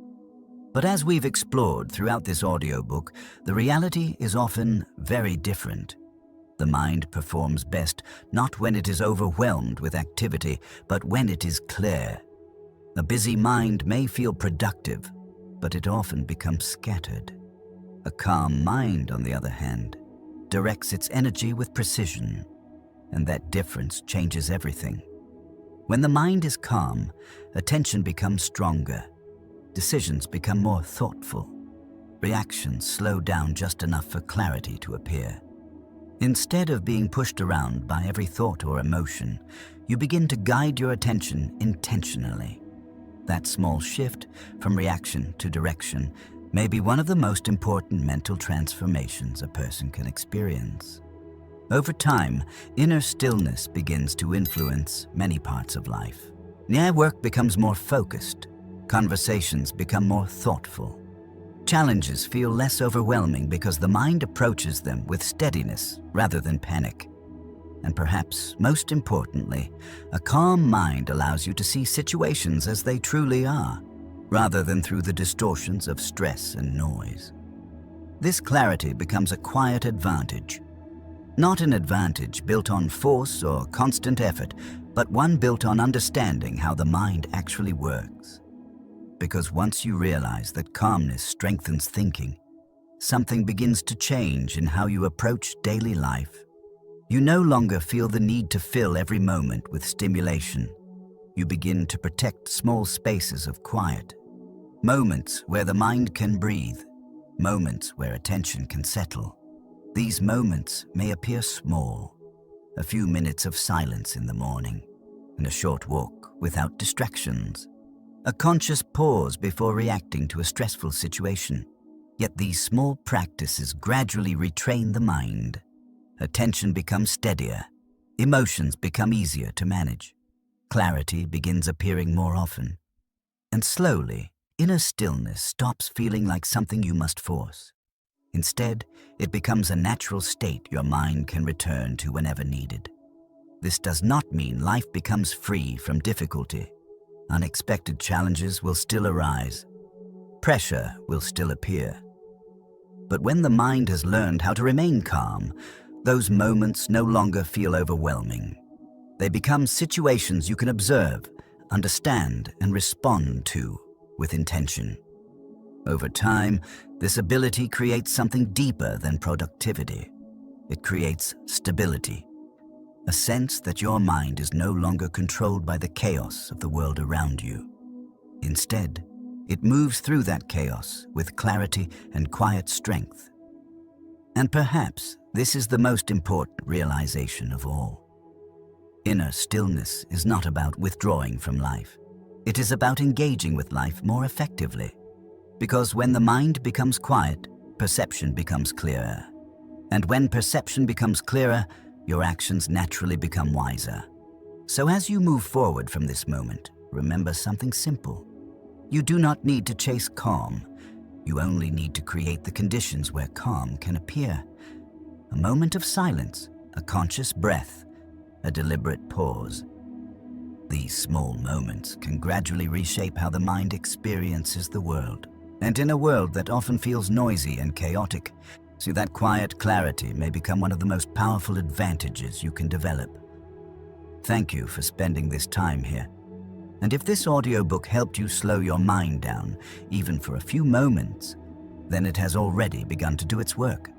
[SPEAKER 1] But as we've explored throughout this audiobook, the reality is often very different. The mind performs best not when it is overwhelmed with activity, but when it is clear. A busy mind may feel productive, but it often becomes scattered. A calm mind, on the other hand, directs its energy with precision, and that difference changes everything. When the mind is calm, attention becomes stronger, decisions become more thoughtful, reactions slow down just enough for clarity to appear. Instead of being pushed around by every thought or emotion, you begin to guide your attention intentionally. That small shift from reaction to direction may be one of the most important mental transformations a person can experience. Over time, inner stillness begins to influence many parts of life. Work becomes more focused, conversations become more thoughtful. Challenges feel less overwhelming because the mind approaches them with steadiness rather than panic. And perhaps most importantly, a calm mind allows you to see situations as they truly are, rather than through the distortions of stress and noise. This clarity becomes a quiet advantage. Not an advantage built on force or constant effort, but one built on understanding how the mind actually works. Because once you realize that calmness strengthens thinking, something begins to change in how you approach daily life. You no longer feel the need to fill every moment with stimulation. You begin to protect small spaces of quiet, moments where the mind can breathe, moments where attention can settle. These moments may appear small, a few minutes of silence in the morning, and a short walk without distractions, a conscious pause before reacting to a stressful situation. Yet these small practices gradually retrain the mind. Attention becomes steadier, emotions become easier to manage, clarity begins appearing more often, and slowly, inner stillness stops feeling like something you must force. Instead, it becomes a natural state your mind can return to whenever needed. This does not mean life becomes free from difficulty. Unexpected challenges will still arise. Pressure will still appear. But when the mind has learned how to remain calm, those moments no longer feel overwhelming. They become situations you can observe, understand, and respond to with intention. Over time, this ability creates something deeper than productivity. It creates stability, a sense that your mind is no longer controlled by the chaos of the world around you. Instead, it moves through that chaos with clarity and quiet strength. And perhaps this is the most important realization of all. Inner stillness is not about withdrawing from life. It is about engaging with life more effectively. Because when the mind becomes quiet, perception becomes clearer. And when perception becomes clearer, your actions naturally become wiser. So as you move forward from this moment, remember something simple. You do not need to chase calm. You only need to create the conditions where calm can appear. A moment of silence, a conscious breath, a deliberate pause. These small moments can gradually reshape how the mind experiences the world. And in a world that often feels noisy and chaotic, so that quiet clarity may become one of the most powerful advantages you can develop. Thank you for spending this time here. And if this audiobook helped you slow your mind down, even for a few moments, then it has already begun to do its work.